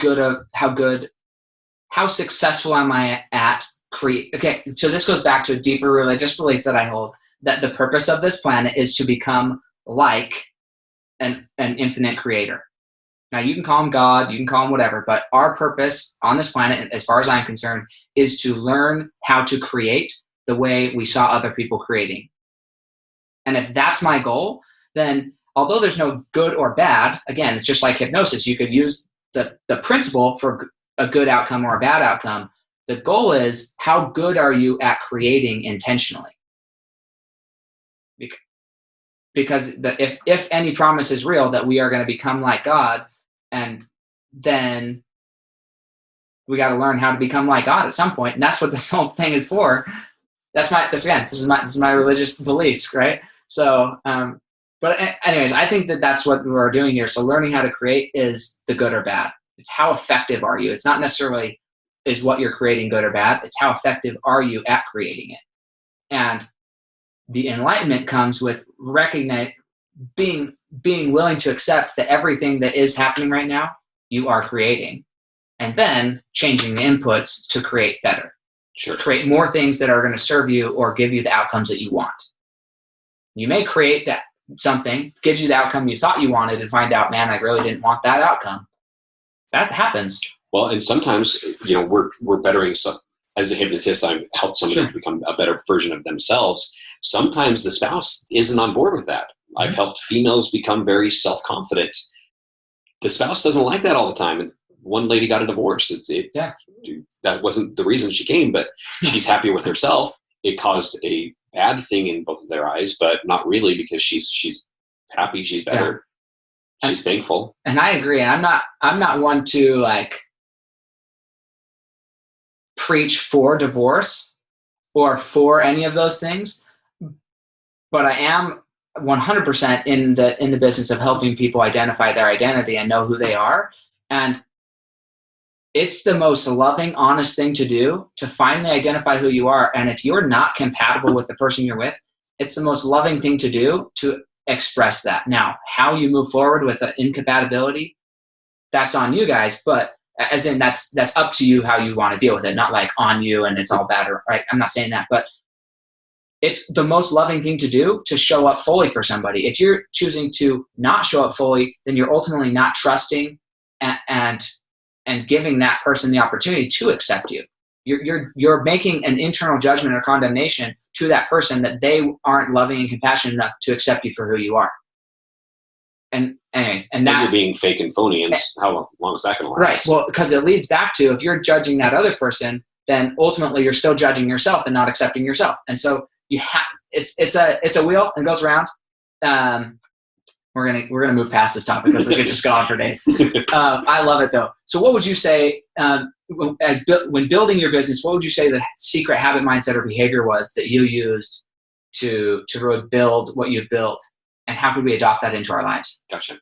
Speaker 1: successful am I at create. Okay, so this goes back to a deeper religious belief that I hold, that the purpose of this planet is to become like an infinite creator. Now, you can call him God, you can call him whatever, but our purpose on this planet, as far as I'm concerned, is to learn how to create the way we saw other people creating. And if that's my goal, then although there's no good or bad, again, it's just like hypnosis. You could use the principle for a good outcome or a bad outcome. The goal is, how good are you at creating intentionally? Because if any promise is real that we are going to become like God, and then we got to learn how to become like God at some point, and that's what this whole thing is for. This is my religious beliefs, right? So, but anyways, I think that's what we're doing here. So learning how to create is the good or bad. It's how effective are you? It's not necessarily is what you're creating good or bad. It's how effective are you at creating it. And the enlightenment comes with being willing to accept that everything that is happening right now, you are creating, and then changing the inputs to create better.
Speaker 2: Sure.
Speaker 1: Create more things that are going to serve you or give you the outcomes that you want. You may create that something gives you the outcome you thought you wanted and find out, man, I really didn't want that outcome. That happens.
Speaker 2: Well, and sometimes, we're bettering as a hypnotist, I've helped somebody become a better version of themselves. Sometimes the spouse isn't on board with that. I've helped females become very self-confident. The spouse doesn't like that all the time. And one lady got a divorce. That wasn't the reason she came, but she's happy with herself. It caused a bad thing in both of their eyes, but not really, because she's happy. She's better. Yeah. She's thankful.
Speaker 1: And I agree. I'm not one to like preach for divorce or for any of those things, but I am 100% in the business of helping people identify their identity and know who they are. And it's the most loving, honest thing to do, to finally identify who you are. And if you're not compatible with the person you're with, it's the most loving thing to do to express that. Now, how you move forward with an incompatibility, that's on you guys, but as in that's up to you how you want to deal with it, not like on you and it's all bad, right? I'm not saying that, but it's the most loving thing to do to show up fully for somebody. If you're choosing to not show up fully, then you're ultimately not trusting and giving that person the opportunity to accept you. You're making an internal judgment or condemnation to that person that they aren't loving and compassionate enough to accept you for who you are. And anyways, and that
Speaker 2: you're being fake and phony, and how long is that going to last?
Speaker 1: Right. Well, because it leads back to, if you're judging that other person, then ultimately you're still judging yourself and not accepting yourself. And so you have it's a wheel and it goes around. We're gonna move past this topic because we could just go on for days. I love it though. So what would you say when building your business? What would you say the secret habit, mindset, or behavior was that you used to really build what you built, and how could we adopt that into our lives?
Speaker 2: Gotcha.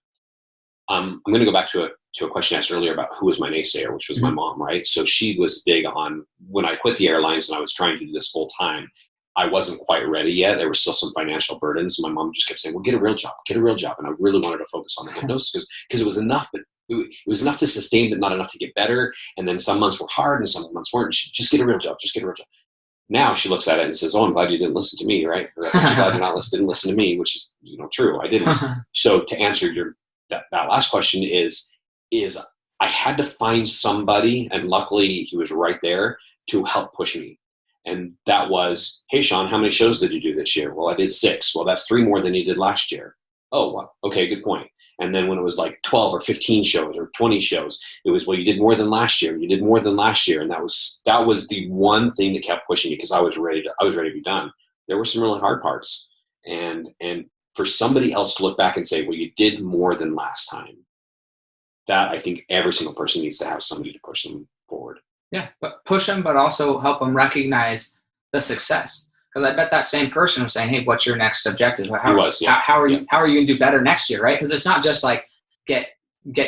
Speaker 2: I'm going to go back to a question asked earlier about who was my naysayer, which was my mom, right? So she was big on, when I quit the airlines and I was trying to do this full time, I wasn't quite ready yet. There were still some financial burdens. My mom just kept saying, well, get a real job. And I really wanted to focus on the hypnosis because it was enough, but it was enough to sustain, but not enough to get better. And then some months were hard and some months weren't. She just get a real job. Now she looks at it and says, oh, I'm glad you didn't listen to me, right? Or I'm glad didn't listen to me, which is, true. I didn't listen. So to answer that last question is I had to find somebody, and luckily he was right there to help push me. And that was, hey, Shaun, how many shows did you do this year? Well, I did 6. Well, that's 3 more than you did last year. Oh, well, okay, good point. And then when it was like 12 or 15 shows or 20 shows, it was, well, you did more than last year. You did more than last year. And that was the one thing that kept pushing me, because I was ready to be done. There were some really hard parts. And for somebody else to look back and say, well, you did more than last time, that I think every single person needs to have somebody to push them forward.
Speaker 1: Yeah, but push them, but also help them recognize the success. Because I bet that same person was saying, hey, what's your next objective? How are you going to do better next year, right? Because it's not just like get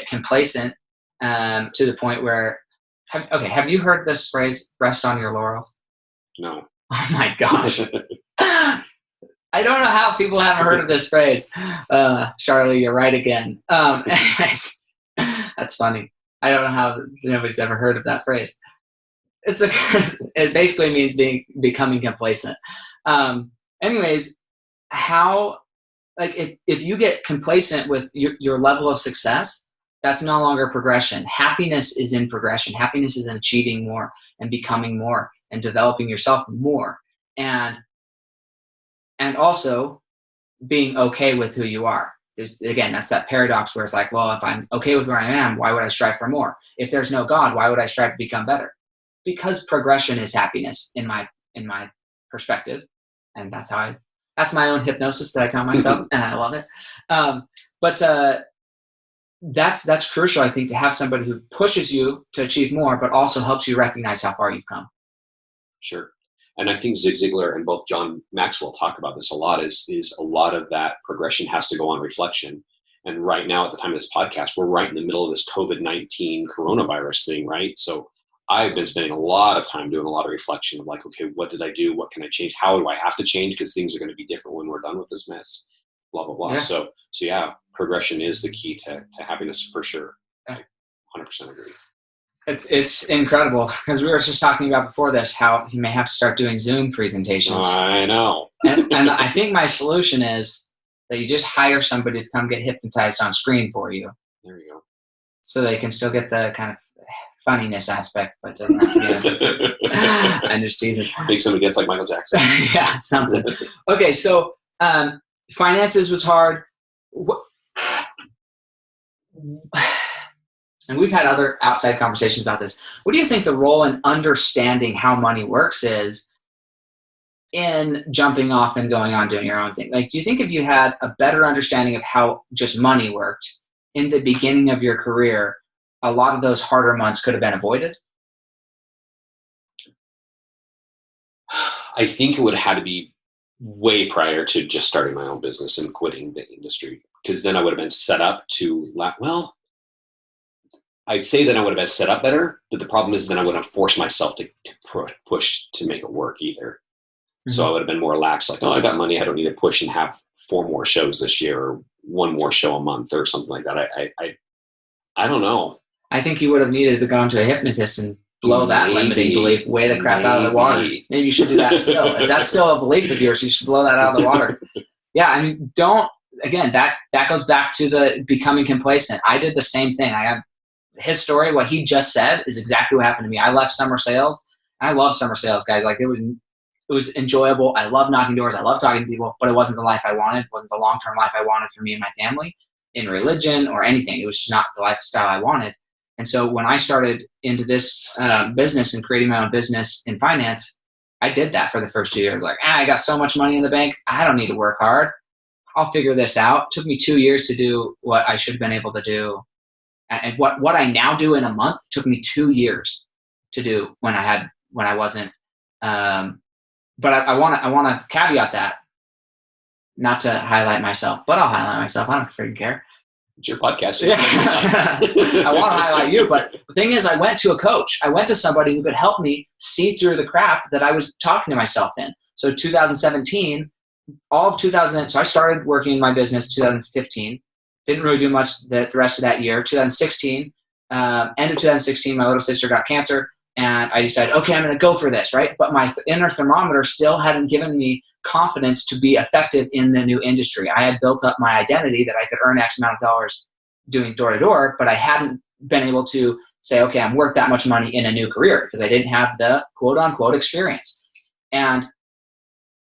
Speaker 1: complacent to the point where, have you heard this phrase, rest on your laurels?
Speaker 2: No.
Speaker 1: Oh my gosh. I don't know how people haven't heard of this phrase. Charlie, you're right again. Anyways, that's funny. I don't know how nobody's ever heard of that phrase. It basically means becoming complacent. Anyways, how, like, if you get complacent with your level of success, that's no longer progression. Happiness is in progression. Happiness is in achieving more and becoming more and developing yourself more. And also being okay with who you are. Again, that's that paradox where it's like, well, if I'm okay with where I am, why would I strive for more? If there's no God, why would I strive to become better? Because progression is happiness in my perspective. And that's my own hypnosis that I tell myself, and I love it. But that's crucial, I think, to have somebody who pushes you to achieve more, but also helps you recognize how far you've come.
Speaker 2: Sure. And I think Zig Ziglar and both John Maxwell talk about this a lot, is a lot of that progression has to go on reflection. And right now, at the time of this podcast, we're right in the middle of this COVID-19 coronavirus thing, right? So I've been spending a lot of time doing a lot of reflection of like, okay, what did I do? What can I change? How do I have to change? Because things are going to be different when we're done with this mess, blah, blah, blah. Yeah. So yeah, progression is the key to happiness for sure. Yeah. I 100% agree.
Speaker 1: It's incredible, because we were just talking about before this how you may have to start doing Zoom presentations.
Speaker 2: I know.
Speaker 1: and I think my solution is that you just hire somebody to come get hypnotized on screen for you.
Speaker 2: There you go.
Speaker 1: So they can still get the kind of funniness aspect, but doesn't have to be. I'm just teasing.
Speaker 2: Make somebody gets like Michael Jackson.
Speaker 1: Yeah, something. Okay, so finances was hard. And we've had other outside conversations about this. What do you think the role in understanding how money works is in jumping off and going on doing your own thing? Like, do you think if you had a better understanding of how just money worked in the beginning of your career, a lot of those harder months could have been avoided?
Speaker 2: I think it would have had to be way prior to just starting my own business and quitting the industry, because then I would have been set up to, well, I'd say that I would have been set up better, but the problem is then I wouldn't have forced myself to push to make it work either. Mm-hmm. So I would have been more lax, like, oh, I got money, I don't need to push and have 4 more shows this year or 1 more show a month or something like that. I don't know.
Speaker 1: I think you would have needed to go into a hypnotist and blow that limiting belief, weigh the crap out of the water. Maybe you should do that still. If that's still a belief of yours, you should blow that out of the water. Yeah, I mean, again, that goes back to the becoming complacent. I did the same thing. I have his story, what he just said is exactly what happened to me. I left summer sales. I love summer sales, guys. Like, it was enjoyable. I love knocking doors. I love talking to people, but it wasn't the life I wanted. It wasn't the long-term life I wanted for me and my family in religion or anything. It was just not the lifestyle I wanted. And so when I started into this business and creating my own business in finance, I did that for the first 2 years. Like, I got so much money in the bank. I don't need to work hard. I'll figure this out. It took me 2 years to do what I should have been able to do. And what I now do in a month took me 2 years to do when I wasn't. But I want to caveat that, not to highlight myself, but I'll highlight myself. I don't freaking care.
Speaker 2: It's your podcast.
Speaker 1: Yeah. I want to highlight you, but the thing is, I went to a coach. I went to somebody who could help me see through the crap that I was talking to myself in. So 2017, so I started working in my business 2015. Didn't really do much the rest of that year. 2016, end of 2016, my little sister got cancer, and I decided, okay, I'm going to go for this, right? But my inner thermometer still hadn't given me confidence to be effective in the new industry. I had built up my identity that I could earn X amount of dollars doing door-to-door, but I hadn't been able to say, okay, I'm worth that much money in a new career because I didn't have the quote-unquote experience. And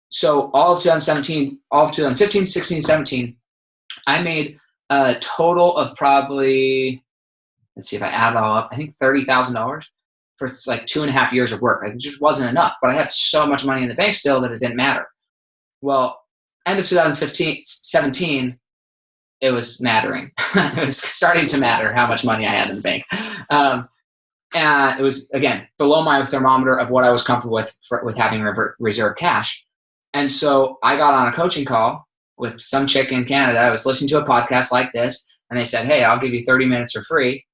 Speaker 1: so all of 2017, all of 2015, 16, 17, I made a total of probably, let's see if I add it all up, I think $30,000 for like 2.5 years of work. Like, it just wasn't enough, but I had so much money in the bank still that it didn't matter. Well, end of 17, it was mattering. It was starting to matter how much money I had in the bank. And it was, again, below my thermometer of what I was comfortable with having reserve cash. And so I got on a coaching call with some chick in Canada. I was listening to a podcast like this, and they said, hey, I'll give you 30 minutes for free.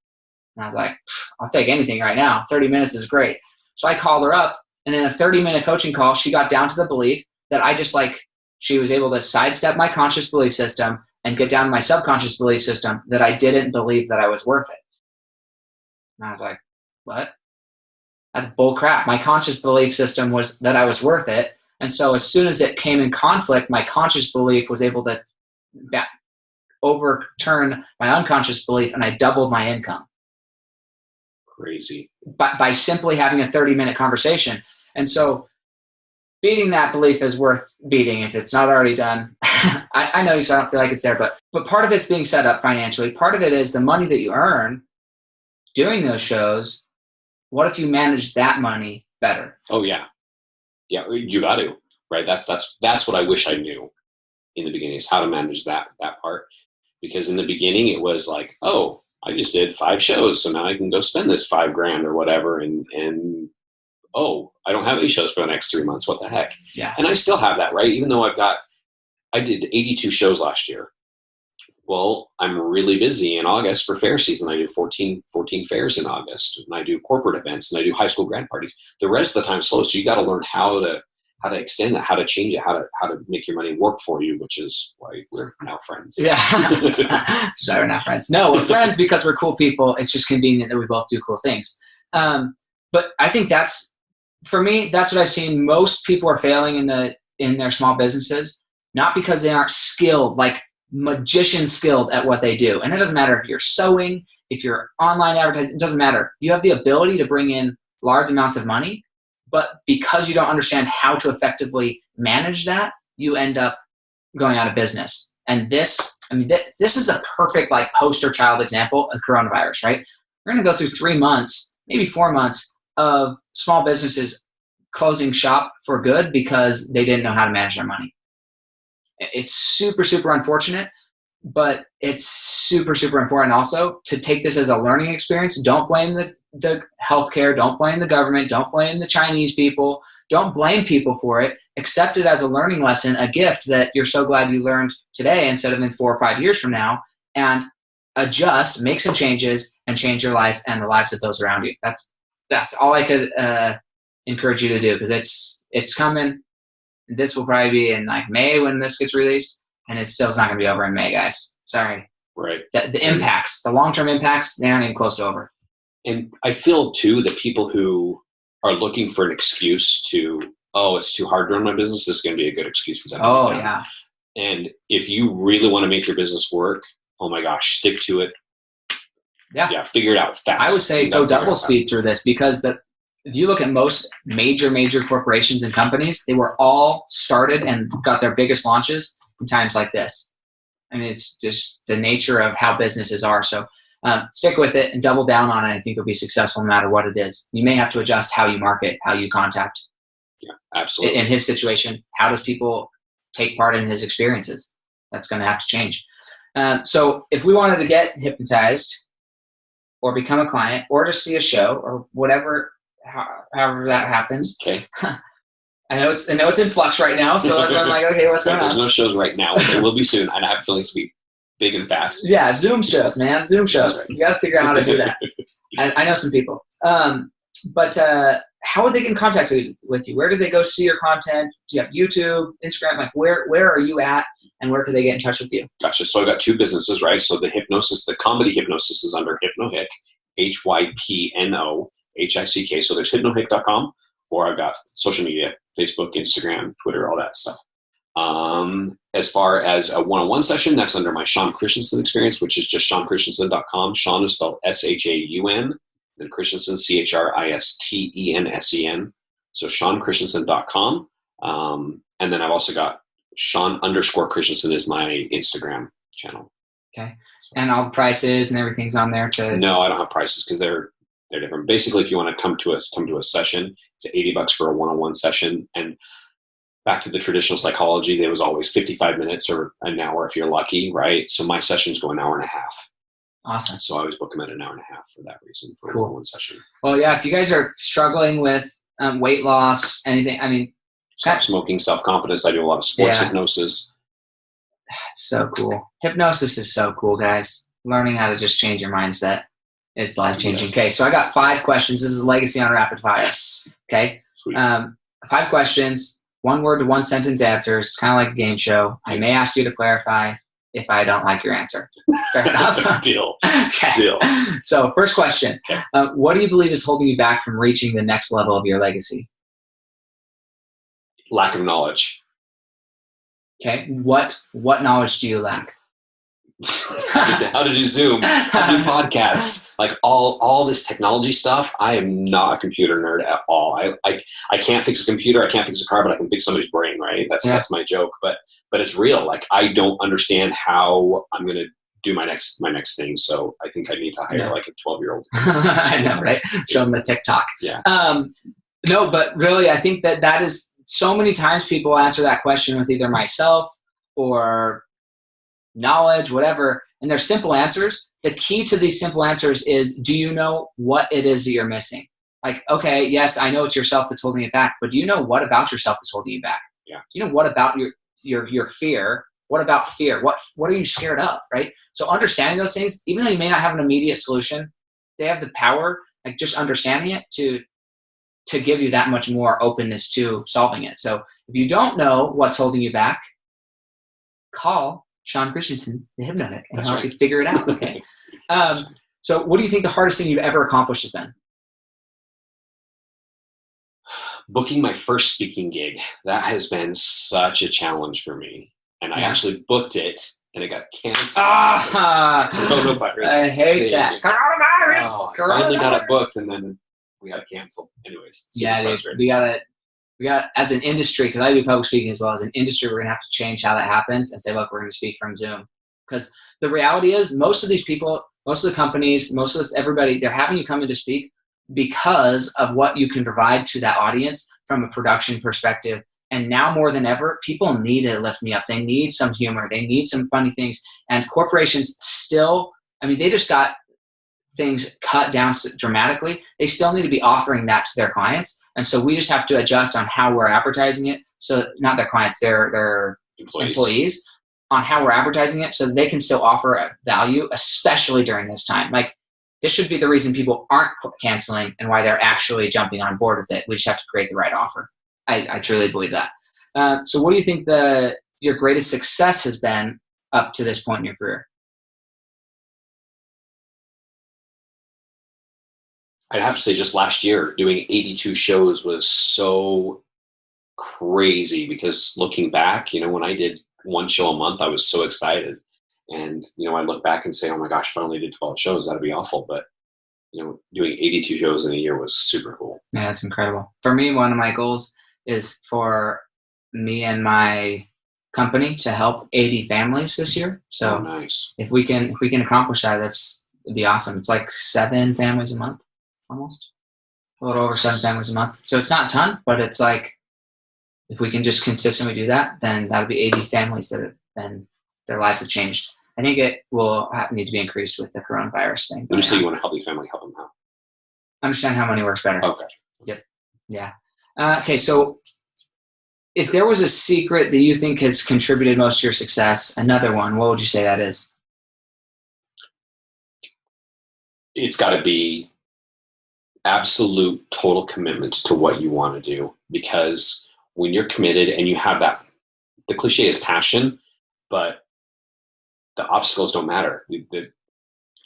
Speaker 1: And I was like, I'll take anything right now. 30 minutes is great. So I called her up, and in a 30-minute coaching call, she got down to the belief that she was able to sidestep my conscious belief system and get down to my subconscious belief system that I didn't believe that I was worth it. And I was like, what? That's bull crap. My conscious belief system was that I was worth it. And so as soon as it came in conflict, my conscious belief was able to overturn my unconscious belief, and I doubled my income.
Speaker 2: Crazy.
Speaker 1: By simply having a 30-minute conversation. And so beating that belief is worth beating if it's not already done. I know you, so I don't feel like it's there, but part of it's being set up financially. Part of it is the money that you earn doing those shows. What if you manage that money better?
Speaker 2: Oh, yeah. Yeah, you got to, right? That's what I wish I knew in the beginning, is how to manage that part. Because in the beginning it was like, oh, I just did 5 shows, so now I can go spend this $5,000 or whatever, and oh, I don't have any shows for the next 3 months. What the heck?
Speaker 1: Yeah.
Speaker 2: And I still have that, right? Even though I did 82 shows last year. Well, I'm really busy in August for fair season. I do 14 fairs in August, and I do corporate events, and I do high school grad parties. The rest of the time is slow, so you got to learn how to extend that, how to change it, how to make your money work for you, which is why we're now friends.
Speaker 1: Yeah. Sorry, we're not friends. No, we're friends because we're cool people. It's just convenient that we both do cool things. But I think for me, that's what I've seen. Most people are failing in their small businesses, not because they aren't skilled. Like, magician skilled at what they do. And it doesn't matter if you're sewing, if you're online advertising, it doesn't matter. You have the ability to bring in large amounts of money, but because you don't understand how to effectively manage that, you end up going out of business. And this is a perfect like poster child example of coronavirus, right? We're going to go through 3 months, maybe 4 months of small businesses closing shop for good because they didn't know how to manage their money. It's super, super unfortunate, but it's super, super important also to take this as a learning experience. Don't blame the healthcare. Don't blame the government. Don't blame the Chinese people. Don't blame people for it. Accept it as a learning lesson, a gift that you're so glad you learned today instead of in 4 or 5 years from now, and adjust, make some changes, and change your life and the lives of those around you. That's all I could encourage you to do, because it's coming. This will probably be in like May when this gets released, and it's still not going to be over in May, guys. Sorry.
Speaker 2: Right.
Speaker 1: The impacts, the long-term impacts, they aren't even close to over.
Speaker 2: And I feel too that people who are looking for an excuse to, oh, it's too hard to run my business, this is going to be a good excuse for them.
Speaker 1: Oh, yeah.
Speaker 2: And if you really want to make your business work, oh my gosh, stick to it. Yeah. Figure it out fast.
Speaker 1: I would say go double speed through this, because if you look at most major corporations and companies, they were all started and got their biggest launches in times like this. I mean, it's just the nature of how businesses are. So stick with it and double down on it. I think you'll be successful no matter what it is. You may have to adjust how you market, how you contact.
Speaker 2: Yeah, absolutely.
Speaker 1: In his situation, how does people take part in his experiences? That's going to have to change. So if we wanted to get hypnotized or become a client or just see a show or whatever, however that happens.
Speaker 2: Okay.
Speaker 1: I know it's in flux right now, so that's why I'm like, okay, what's going on?
Speaker 2: There's no shows right now. There will be soon, and I have feelings to be big and fast.
Speaker 1: Yeah, Zoom shows, man. Zoom shows. Right. You got to figure out how to do that. I know some people. But how would they get in contact with you? Where do they go see your content? Do you have YouTube, Instagram? Like, where are you at, and where could they get in touch with you?
Speaker 2: Gotcha. So I got 2 businesses, right? So the hypnosis, the comedy hypnosis is under HypnoHick, HYPNOHICK. So there's hypnohick.com, or I've got social media, Facebook, Instagram, Twitter, all that stuff. As far as a one-on-one session, that's under my Shaun Christensen experience, which is just ShaunChristensen.com. Shaun is spelled SHAUN, then Christensen, CHRISTENSEN. So ShaunChristensen.com. And then I've also got Shaun_Christensen is my Instagram channel.
Speaker 1: Okay. And all the prices and everything's on there
Speaker 2: No, I don't have prices because they're different. Basically, if you want to come to a session, it's $80 for a one-on-one session. And back to the traditional psychology, there was always 55 minutes or an hour if you're lucky, right? So my sessions go an hour and a half.
Speaker 1: Awesome.
Speaker 2: So I always book them at an hour and a half for that reason, for
Speaker 1: cool.
Speaker 2: a one session.
Speaker 1: Well, yeah, if you guys are struggling with weight loss, anything, I mean,
Speaker 2: stop smoking, self-confidence. I do a lot of sports hypnosis.
Speaker 1: That's so cool. Hypnosis is so cool, guys. Learning how to just change your mindset. It's life-changing. Yes. Okay, so I got 5 questions. This is Legacy on Rapid Fire.
Speaker 2: Yes.
Speaker 1: Okay.
Speaker 2: Sweet.
Speaker 1: 5 questions, 1 word to 1 sentence answers, kind of like a game show. I may ask you to clarify if I don't like your answer. Fair enough?
Speaker 2: Deal.
Speaker 1: Okay.
Speaker 2: Deal.
Speaker 1: So first question.
Speaker 2: Okay.
Speaker 1: What do you believe is holding you back from reaching the next level of your legacy?
Speaker 2: Lack of knowledge.
Speaker 1: Okay. What knowledge do you lack?
Speaker 2: How to do Zoom, how to do podcasts, like all this technology stuff. I am not a computer nerd at all. I can't fix a computer, I can't fix a car, but I can fix somebody's brain, right? That's my joke. But it's real. Like, I don't understand how I'm gonna do my next thing. So I think I need to hire like a 12-year-old.
Speaker 1: I know, right? Show them the TikTok.
Speaker 2: Yeah.
Speaker 1: No, but really, I think that is so many times people answer that question with either myself or knowledge, whatever, and they're simple answers. The key to these simple answers is, do you know what it is that you're missing? Like, okay, yes, I know it's yourself that's holding it back, but do you know what about yourself that's holding you back?
Speaker 2: Yeah.
Speaker 1: Do you know what about your fear? What about fear? What are you scared of, right? So understanding those things, even though you may not have an immediate solution, they have the power, like just understanding it to give you that much more openness to solving it. So if you don't know what's holding you back, call Shaun Christensen, the Hypnotic, and help you figure it out. Okay. So what do you think the hardest thing you've ever accomplished has been?
Speaker 2: Booking my first speaking gig. That has been such a challenge for me. and I actually booked it, and it got canceled.
Speaker 1: Coronavirus. I hate that. Coronavirus.
Speaker 2: Oh, I finally got it booked, and then we got it canceled. Anyways,
Speaker 1: dude, we got as an industry, because I do public speaking as well. As an industry, we're gonna have to change how that happens and say, look, we're gonna speak from Zoom, because the reality is most of these people, most of the companies, everybody, they're having you come in to speak because of what you can provide to that audience from a production perspective. And now more than ever, people need to lift me up. They need some humor. They need some funny things. And corporations still, they just got things cut down dramatically. They still need to be offering that to their clients. And so we just have to adjust on how we're advertising it. So not their clients, their employees, on how we're advertising it so that they can still offer value, especially during this time. Like, this should be the reason people aren't canceling and why they're actually jumping on board with it. We just have to create the right offer. I truly believe that. So what do you think your greatest success has been up to this point in your career?
Speaker 2: I'd have to say just last year, doing 82 shows was so crazy, because looking back, when I did one show a month, I was so excited. And, I look back and say, oh my gosh, if I only did 12 shows, that'd be awful. But, doing 82 shows in a year was super cool.
Speaker 1: Yeah, that's incredible. For me, one of my goals is for me and my company to help 80 families this year. So
Speaker 2: nice.
Speaker 1: If we can accomplish that, it'd be awesome. It's like 7 families a month, almost a little over 7 families a month. So it's not a ton, but it's like, if we can just consistently do that, then that'll be 80 families then their lives have changed. I think it will need to be increased with the coronavirus thing.
Speaker 2: When you say you want to help the family, help them how?
Speaker 1: Understand how money works better.
Speaker 2: Okay.
Speaker 1: Yep. Yeah. Okay. So if there was a secret that you think has contributed most to your success, another one, what would you say that is?
Speaker 2: It's got to be absolute total commitments to what you want to do, because when you're committed and you have that, the cliche is passion, but the obstacles don't matter. You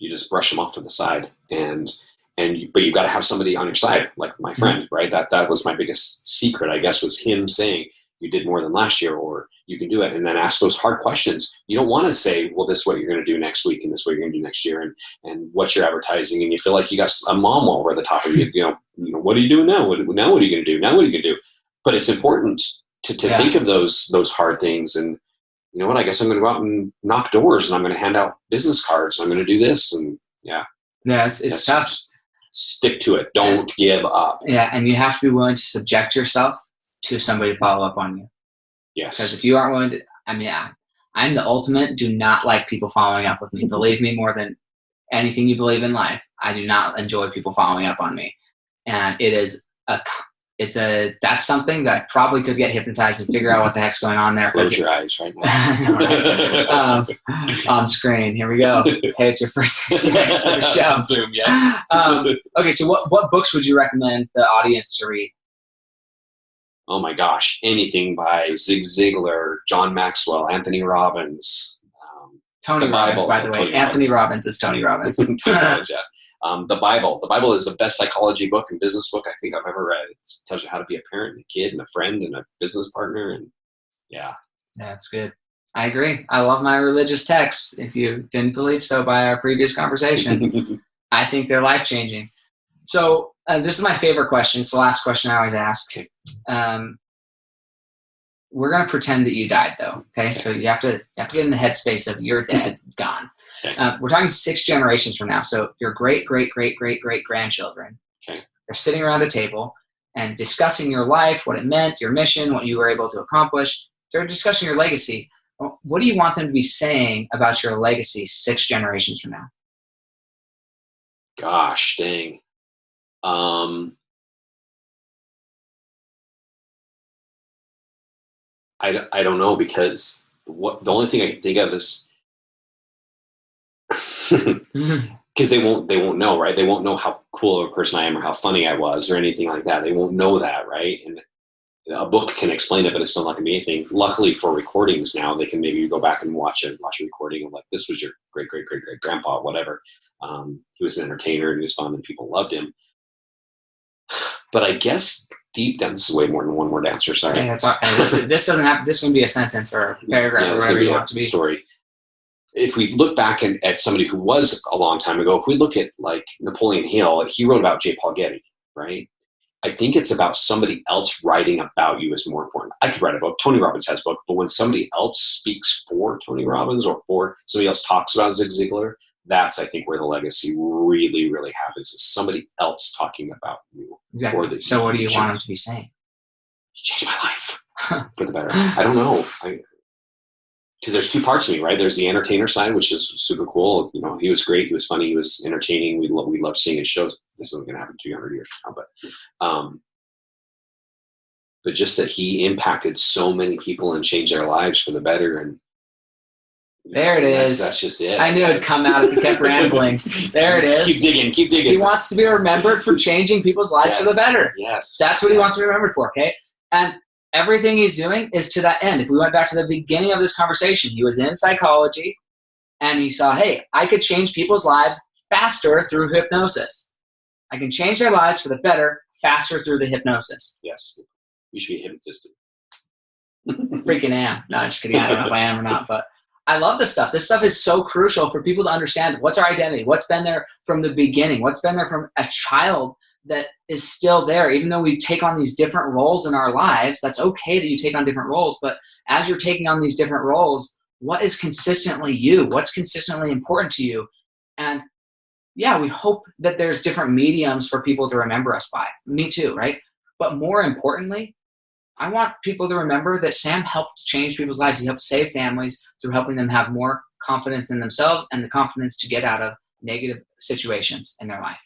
Speaker 2: just brush them off to the side, but you've got to have somebody on your side, like my friend, right? That was my biggest secret, I guess, was him saying, you did more than last year, or you can do it. And then ask those hard questions. You don't want to say, well, this is what you're going to do next week, and this is what you're going to do next year, and what's your advertising, and you feel like you got a mom over the top of you. What are you doing now? What are you going to do? Now what are you going to do? But it's important to think of those hard things. And you know what? I guess I'm going to go out and knock doors, and I'm going to hand out business cards. I'm going to do this, and
Speaker 1: it's tough.
Speaker 2: Just stick to it. Don't give up.
Speaker 1: Yeah, and you have to be willing to subject yourself to somebody to follow up on you.
Speaker 2: Yes.
Speaker 1: Because if you aren't willing to, I'm the ultimate. Do not like people following up with me. Believe me, more than anything you believe in life, I do not enjoy people following up on me, and that's something that I probably could get hypnotized and figure out what the heck's going on there.
Speaker 2: Close your eyes right now.
Speaker 1: On screen. Here we go. Hey, it's your first experience for the show.
Speaker 2: Zoom, yeah.
Speaker 1: Okay, so what books would you recommend the audience to read?
Speaker 2: Oh my gosh, anything by Zig Ziglar, John Maxwell, Anthony Robbins.
Speaker 1: Tony Robbins, by the way. Anthony Robbins is Tony Robbins.
Speaker 2: The Bible. The Bible is the best psychology book and business book I think I've ever read. It tells you how to be a parent and a kid and a friend and a business partner. And yeah.
Speaker 1: That's good. I agree. I love my religious texts. If you didn't believe so by our previous conversation, I think they're life-changing. So this is my favorite question. It's the last question I always ask. We're going to pretend that you died, though. Okay? So you have to get in the headspace of you're dead, gone.
Speaker 2: Okay.
Speaker 1: We're talking 6 generations from now. So your great, great, great, great, great grandchildren.
Speaker 2: Okay.
Speaker 1: They're sitting around a table and discussing your life, what it meant, your mission, what you were able to accomplish. They're discussing your legacy. What do you want them to be saying about your legacy 6 generations from now?
Speaker 2: Gosh, dang. I don't know, because the only thing I can think of is because they won't know, right? They won't know how cool of a person I am or how funny I was or anything like that. They won't know that, right? And a book can explain it, but it's still not going to be anything. Luckily for recordings now, they can maybe go back and watch a recording of, like, this was your great great great great grandpa, whatever. He was an entertainer and he was fun and people loved him. But I guess deep down, this is way more than one word answer. Sorry.
Speaker 1: Okay, that's okay. This doesn't have, this can be a sentence or a paragraph or whatever you want it to be.
Speaker 2: Story. If we look back at somebody who was a long time ago, if we look at like Napoleon Hill, he wrote about J. Paul Getty, right? I think it's about somebody else writing about you is more important. I could write a book. Tony Robbins has a book, but when somebody else speaks for Tony Robbins or for somebody else talks about Zig Ziglar, that's, I think, where the legacy really, really happens, is somebody else talking about you.
Speaker 1: Exactly. So what do you want him to be saying?
Speaker 2: He changed my life for the better. I don't know. Because there's two parts of me, right? There's the entertainer side, which is super cool. You know, he was great. He was funny. He was entertaining. We love seeing his shows. This isn't going to happen 200 years from now, but just that he impacted so many people and changed their lives for the better. And
Speaker 1: there it is.
Speaker 2: That's just it.
Speaker 1: I knew it'd come out if you kept rambling. There it is.
Speaker 2: Keep digging.
Speaker 1: He wants to be remembered for changing people's lives for the better.
Speaker 2: Yes.
Speaker 1: That's what he wants to be remembered for, okay? And everything he's doing is to that end. If we went back to the beginning of this conversation, he was in psychology and he saw, hey, I could change people's lives faster through hypnosis. I can change their lives for the better faster through the hypnosis.
Speaker 2: Yes. You should be a hypnotist.
Speaker 1: Freaking am. No, just kidding. I don't know if I am or not, but I love this stuff. This stuff is so crucial for people to understand what's our identity, what's been there from the beginning, what's been there from a child that is still there. Even though we take on these different roles in our lives, that's okay that you take on different roles, but as you're taking on these different roles, what is consistently you? What's consistently important to you? And yeah, we hope that there's different mediums for people to remember us by. Me too, right? But more importantly, I want people to remember that Sam helped change people's lives. He helped save families through helping them have more confidence in themselves and the confidence to get out of negative situations in their life.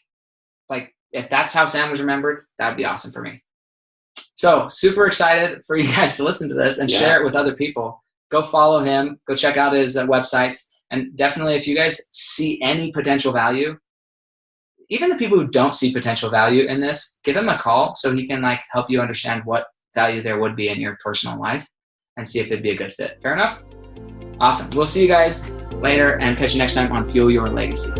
Speaker 1: Like, if that's how Sam was remembered, that would be awesome for me. So super excited for you guys to listen to this and share it with other people. Go follow him. Go check out his websites. And definitely, if you guys see any potential value, even the people who don't see potential value in this, give him a call so he can like help you understand what value there would be in your personal life and see if it'd be a good fit. Fair enough? Awesome. We'll see you guys later and catch you next time on Fuel Your Legacy.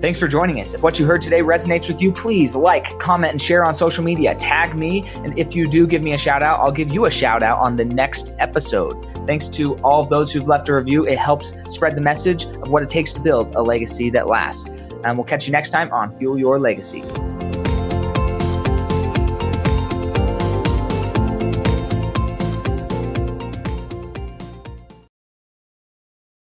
Speaker 1: Thanks for joining us. If what you heard today resonates with you, please like, comment, and share on social media. Tag me, and if you do give me a shout out, I'll give you a shout out on the next episode. Thanks to all of those who've left a review. It helps spread the message of what it takes to build a legacy that lasts. And we'll catch you next time on Fuel Your Legacy.